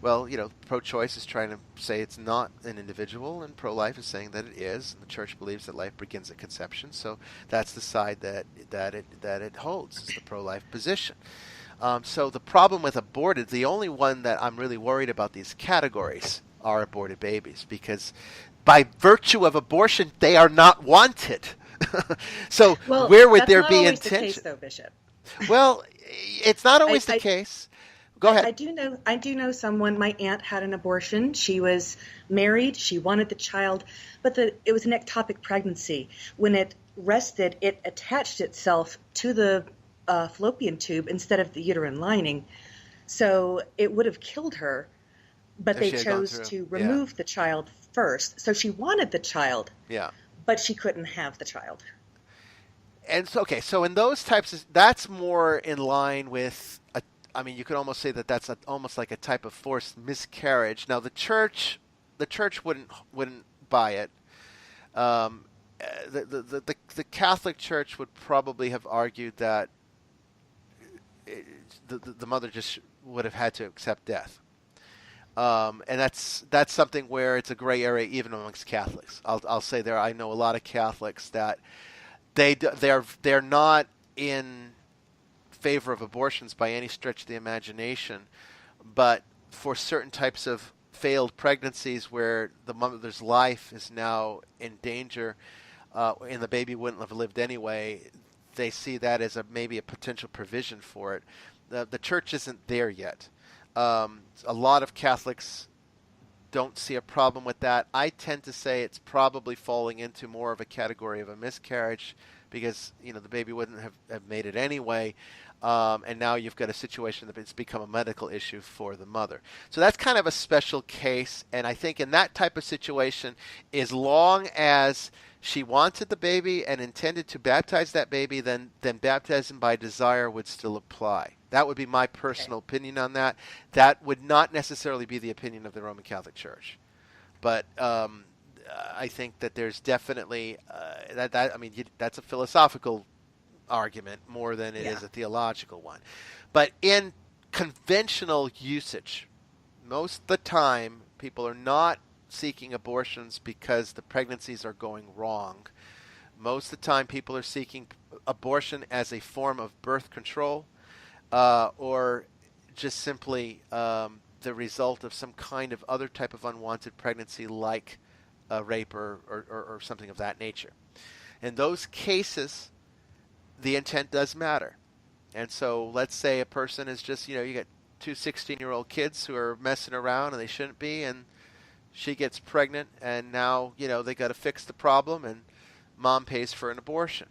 Speaker 1: Well, pro-choice is trying to say it's not an individual, and pro-life is saying that it is. And the church believes that life begins at conception, so that's the side that it holds, is the pro-life position. So the problem with aborted, the only one that I'm really worried about these categories are aborted babies, because by virtue of abortion, they are not wanted. So where would there be intention?
Speaker 2: That's not always the case, though, Bishop.
Speaker 1: Well, it's not always the case. Go ahead.
Speaker 2: I do know someone. My aunt had an abortion. She was married. She wanted the child, but it was an ectopic pregnancy. When it rested, it attached itself to the fallopian tube instead of the uterine lining. So it would have killed her, but
Speaker 1: If
Speaker 2: they
Speaker 1: she had gone
Speaker 2: chose
Speaker 1: through.
Speaker 2: to remove the child first. So she wanted the child,
Speaker 1: Yeah.
Speaker 2: but she couldn't have the child.
Speaker 1: And so, okay, so in those types of, that's more in line with, you could almost say that that's almost like a type of forced miscarriage. Now, the church wouldn't buy it. The Catholic Church would probably have argued that the mother just would have had to accept death. And that's something where it's a gray area even amongst Catholics. I'll say there. I know a lot of Catholics that they're not in favor of abortions by any stretch of the imagination, but for certain types of failed pregnancies where the mother's life is now in danger, and the baby wouldn't have lived anyway, they see that as maybe a potential provision for it. The church isn't there yet. A lot of Catholics don't see a problem with that. I tend to say it's probably falling into more of a category of a miscarriage because the baby wouldn't have made it anyway, and now you've got a situation that it's become a medical issue for the mother. So that's kind of a special case, and I think in that type of situation, as long as she wanted the baby and intended to baptize that baby, then baptism by desire would still apply. That would be my personal opinion on that. That would not necessarily be the opinion of the Roman Catholic Church. But I think that there's definitely that's a philosophical argument more than it is a theological one. But in conventional usage, most of the time people are not seeking abortions because the pregnancies are going wrong. Most of the time people are seeking abortion as a form of birth control, or just simply the result of some kind of other type of unwanted pregnancy like rape or something of that nature. In those cases, the intent does matter. And so let's say a person is just, you got two 16-year-old kids who are messing around and they shouldn't be, and she gets pregnant, and now, they got to fix the problem, and mom pays for an abortion.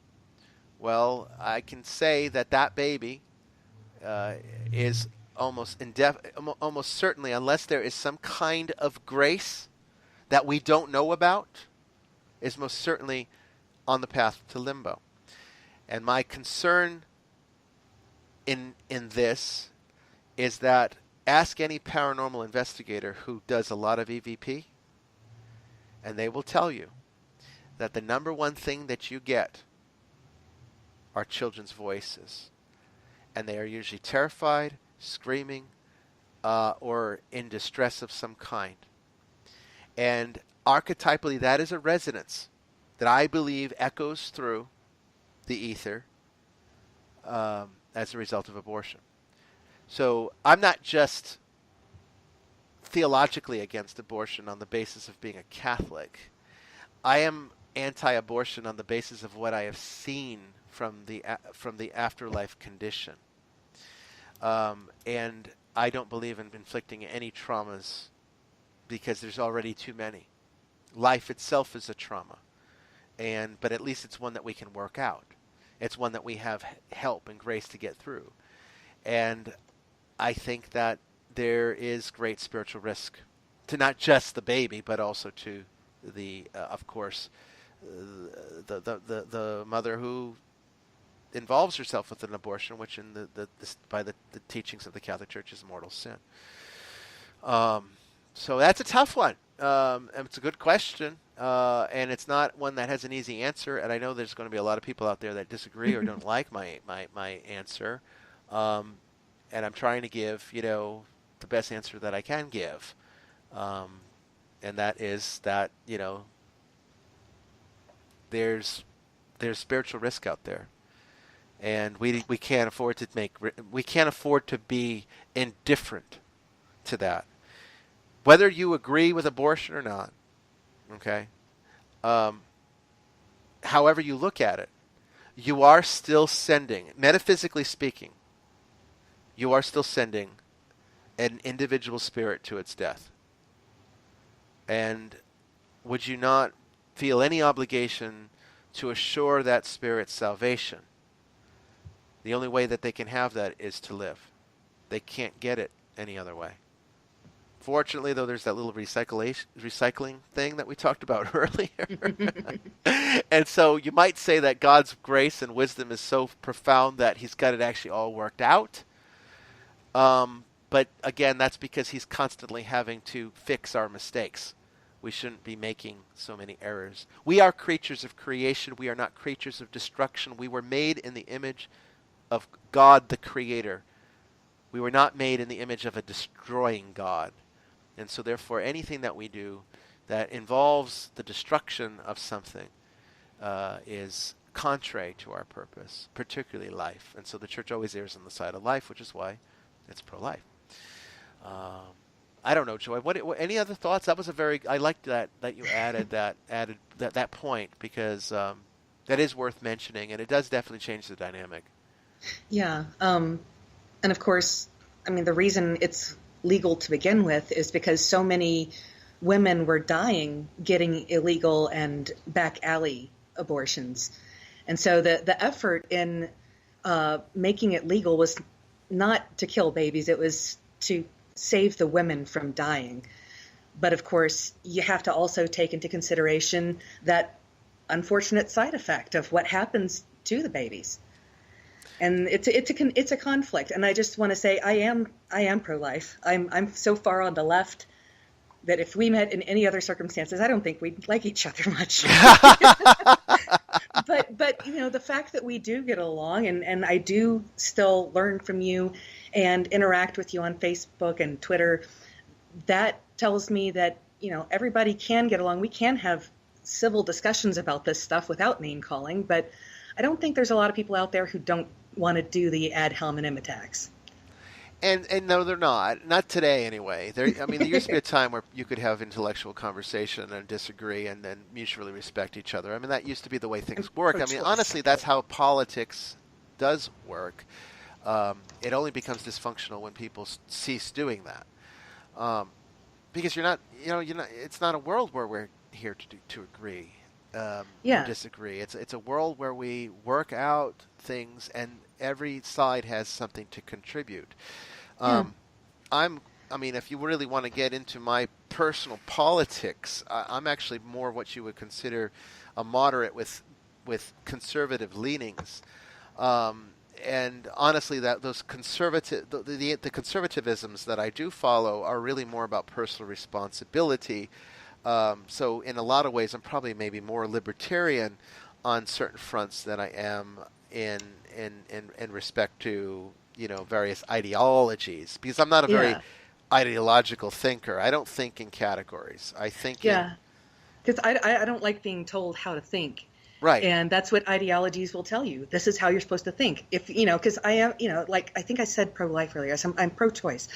Speaker 1: Well, I can say that baby is almost certainly, unless there is some kind of grace that we don't know about, is most certainly on the path to limbo. And my concern in this is that ask any paranormal investigator who does a lot of EVP, and they will tell you that the number one thing that you get are children's voices. And they are usually terrified, screaming, or in distress of some kind. And archetypally, that is a resonance that I believe echoes through the ether as a result of abortion. So I'm not just theologically against abortion on the basis of being a Catholic. I am anti-abortion on the basis of what I have seen from the afterlife condition. And I don't believe in inflicting any traumas because there's already too many. Life itself is a trauma, but at least it's one that we can work out. It's one that we have help and grace to get through. And I think that there is great spiritual risk to not just the baby, but also to of course, the mother who involves herself with an abortion, which by the teachings of the Catholic Church is mortal sin. So that's a tough one. And it's a good question, and it's not one that has an easy answer. And I know there's going to be a lot of people out there that disagree or don't like my answer. And I'm trying to give the best answer that I can give, and that is that there's spiritual risk out there. And we can't afford to be indifferent to that, whether you agree with abortion or not. Okay, however you look at it, you are still sending, metaphysically speaking, you are still sending an individual spirit to its death? And would you not feel any obligation to assure that spirit's salvation? The only way that they can have that is to live. They can't get it any other way. Fortunately, though, there's that little recycling thing that we talked about earlier. And so you might say that God's grace and wisdom is so profound that he's got it actually all worked out. But again, that's because he's constantly having to fix our mistakes. We shouldn't be making so many errors. We are creatures of creation. We are not creatures of destruction. We were made in the image of God the Creator. We were not made in the image of a destroying God. And so therefore anything that we do that involves the destruction of something is contrary to our purpose, particularly life. And so the church always errs on the side of life, which is why it's pro-life. I don't know, Joy. What any other thoughts? That was I liked that you added that point, because that is worth mentioning, and it does definitely change the dynamic.
Speaker 2: Yeah. And of course, I mean, the reason it's legal to begin with is because so many women were dying getting illegal and back alley abortions. And so the effort in making it legal was not to kill babies. It was to save the women from dying. But of course, you have to also take into consideration that unfortunate side effect of what happens to the babies. And it's a conflict. And I just want to say I am pro-life. I'm so far on the left that if we met in any other circumstances, I don't think we'd like each other much. But you know, the fact that we do get along, and I do still learn from you and interact with you on Facebook and Twitter, that tells me that, you know, everybody can get along. We can have civil discussions about this stuff without name calling, but I don't think there's a lot of people out there who don't want to do the ad hominem attacks.
Speaker 1: And no, they're not today anyway. There used to be a time where you could have intellectual conversation and disagree and then mutually respect each other. I mean, that used to be the way things work. I mean, honestly, that's how politics does work. It only becomes dysfunctional when people cease doing that, because it's not a world where we're here to agree, or disagree. It's a world where we work out things and every side has something to contribute. If you really want to get into my personal politics, I'm actually more what you would consider a moderate with conservative leanings. And honestly, that those the conservatisms that I do follow are really more about personal responsibility. So in a lot of ways, I'm probably maybe more libertarian on certain fronts than I am in respect to, you know, various ideologies, because I'm not a very ideological thinker. I don't think in categories. I think
Speaker 2: because I don't like being told how to think.
Speaker 1: Right.
Speaker 2: And that's what ideologies will tell you. This is how you're supposed to think. If, you know, because I am, you know, like I think I said pro-life earlier. I'm pro-choice.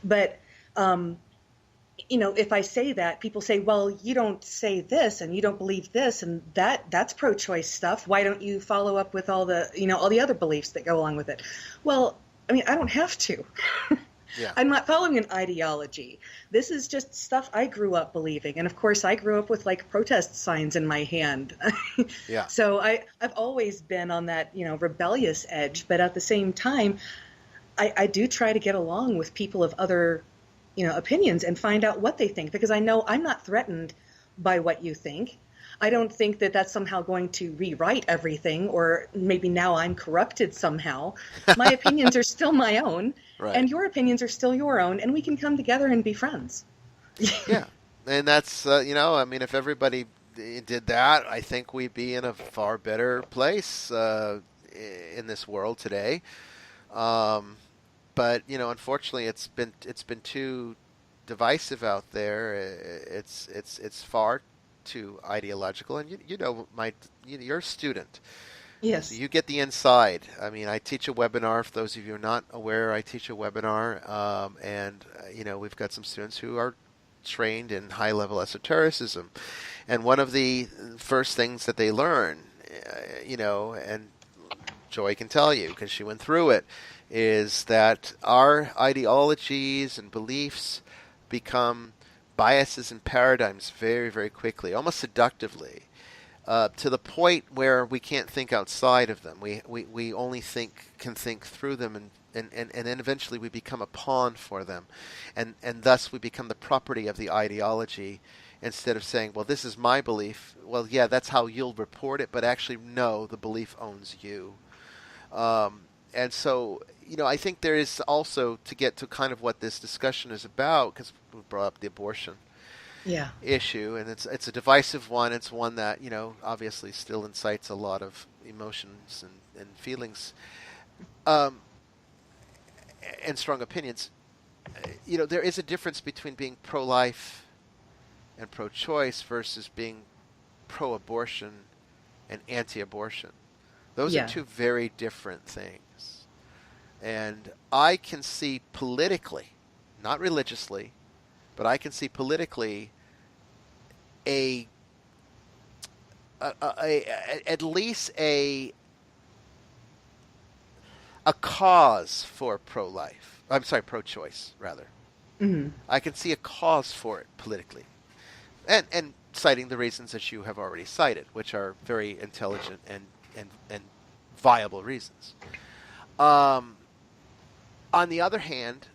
Speaker 2: But, you know, if I say that, people say, well, you don't say this and you don't believe this, and that's pro-choice stuff. Why don't you follow up with all the other beliefs that go along with it? Well, I mean, I don't have to.
Speaker 1: Yeah.
Speaker 2: I'm not following an ideology. This is just stuff I grew up believing. And of course, I grew up with like protest signs in my hand.
Speaker 1: Yeah.
Speaker 2: So I've always been on that, you know, rebellious edge. But at the same time, I do try to get along with people of other, you know, opinions and find out what they think, because I know I'm not threatened by what you think. I don't think that that's somehow going to rewrite everything, or maybe now I'm corrupted somehow. My opinions are still my own,
Speaker 1: right,
Speaker 2: and your opinions are still your own, and we can come together and be friends.
Speaker 1: Yeah, and that's, if everybody did that, I think we'd be in a far better place in this world today. But, you know, unfortunately, it's been too divisive out there. It's far too ideological, and you're a student.
Speaker 2: Yes.
Speaker 1: So you get the inside. I mean, I teach a webinar. For those of you who are not aware, I teach a webinar, and we've got some students who are trained in high-level esotericism, and one of the first things that they learn, and Joy can tell you because she went through it, is that our ideologies and beliefs become biases and paradigms very, very quickly, almost seductively, to the point where we can't think outside of them. We only can think through them, and then eventually we become a pawn for them, and thus we become the property of the ideology, instead of saying, well, this is my belief. Well, yeah, that's how you'll report it, but actually, no, the belief owns you. And so, I think there is also, to get to kind of what this discussion is about, because we brought up the abortion issue, and it's a divisive one. It's one that, obviously still incites a lot of emotions and feelings, and strong opinions. There is a difference between being pro-life and pro-choice versus being pro-abortion and anti-abortion. Those are two very different things. And I can see politically, not religiously, but I can see politically at least a cause for pro-life. I'm sorry, pro-choice, rather.
Speaker 2: Mm-hmm.
Speaker 1: I can see a cause for it politically. And citing the reasons that you have already cited, which are very intelligent and viable reasons. On the other hand,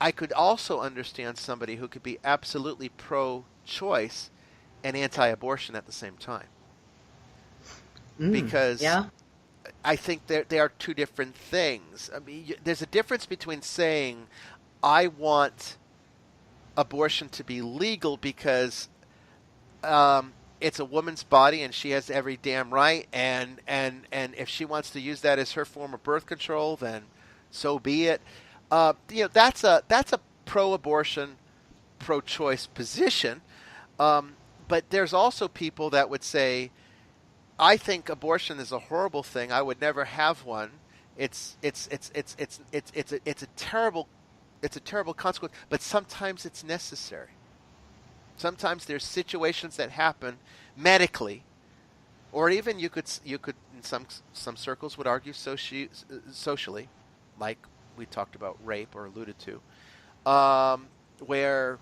Speaker 1: I could also understand somebody who could be absolutely pro-choice and anti-abortion at the same time. Because I think they are two different things. I mean, there's a difference between saying, I want abortion to be legal because it's a woman's body and she has every damn right, and if she wants to use that as her form of birth control, then so be it. That's a pro-abortion, pro-choice position. But there's also people that would say, I think abortion is a horrible thing. I would never have one. It's a terrible consequence. But sometimes it's necessary. Sometimes there's situations that happen medically, or even you could in some circles would argue socially, like we talked about rape or alluded to, where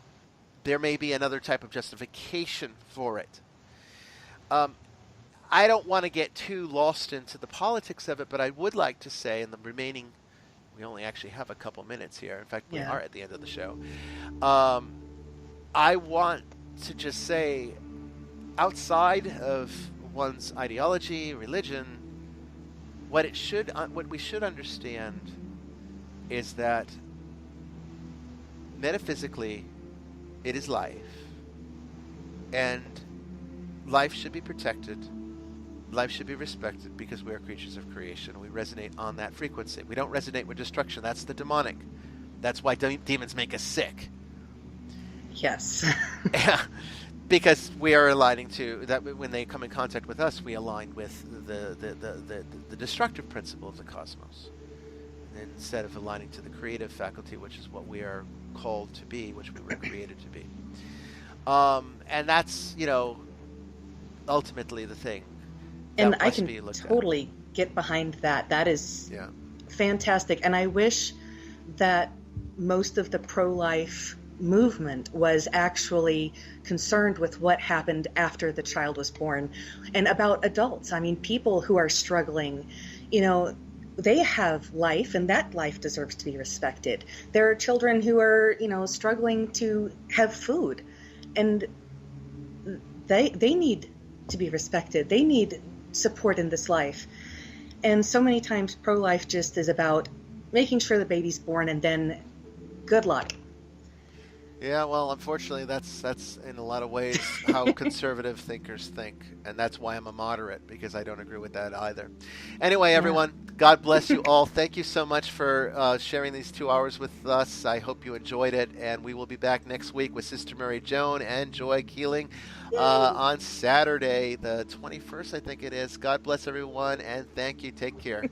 Speaker 1: there may be another type of justification for it. I don't want to get too lost into the politics of it, but I would like to say in the remaining, we only actually have a couple minutes here. In fact, we are at the end of the show. I want to just say, outside of one's ideology, religion, what we should understand is that metaphysically, it is life, and life should be protected. Life should be respected because we are creatures of creation. We resonate on that frequency. We don't resonate with destruction. That's the demonic. That's why demons make us sick.
Speaker 2: Yes.
Speaker 1: Because we are aligning to that. When they come in contact with us, we align with the destructive principle of the cosmos, instead of aligning to the creative faculty, which is what we are called to be, which we were created to be. And that's, ultimately the thing.
Speaker 2: And I can totally get behind that. That is fantastic. And I wish that most of the pro-life movement was actually concerned with what happened after the child was born, and about adults. I mean, people who are struggling, they have life, and that life deserves to be respected. There are children who are, struggling to have food, and they need to be respected. They need support in this life. And so many times pro-life just is about making sure the baby's born and then good luck.
Speaker 1: Yeah, well, unfortunately, that's in a lot of ways how conservative thinkers think, and that's why I'm a moderate, because I don't agree with that either. Anyway, everyone, God bless you all. Thank you so much for sharing these 2 hours with us. I hope you enjoyed it, and we will be back next week with Sister Mary Joan and Joy Keeling on Saturday, the 21st, I think it is. God bless everyone, and thank you. Take care.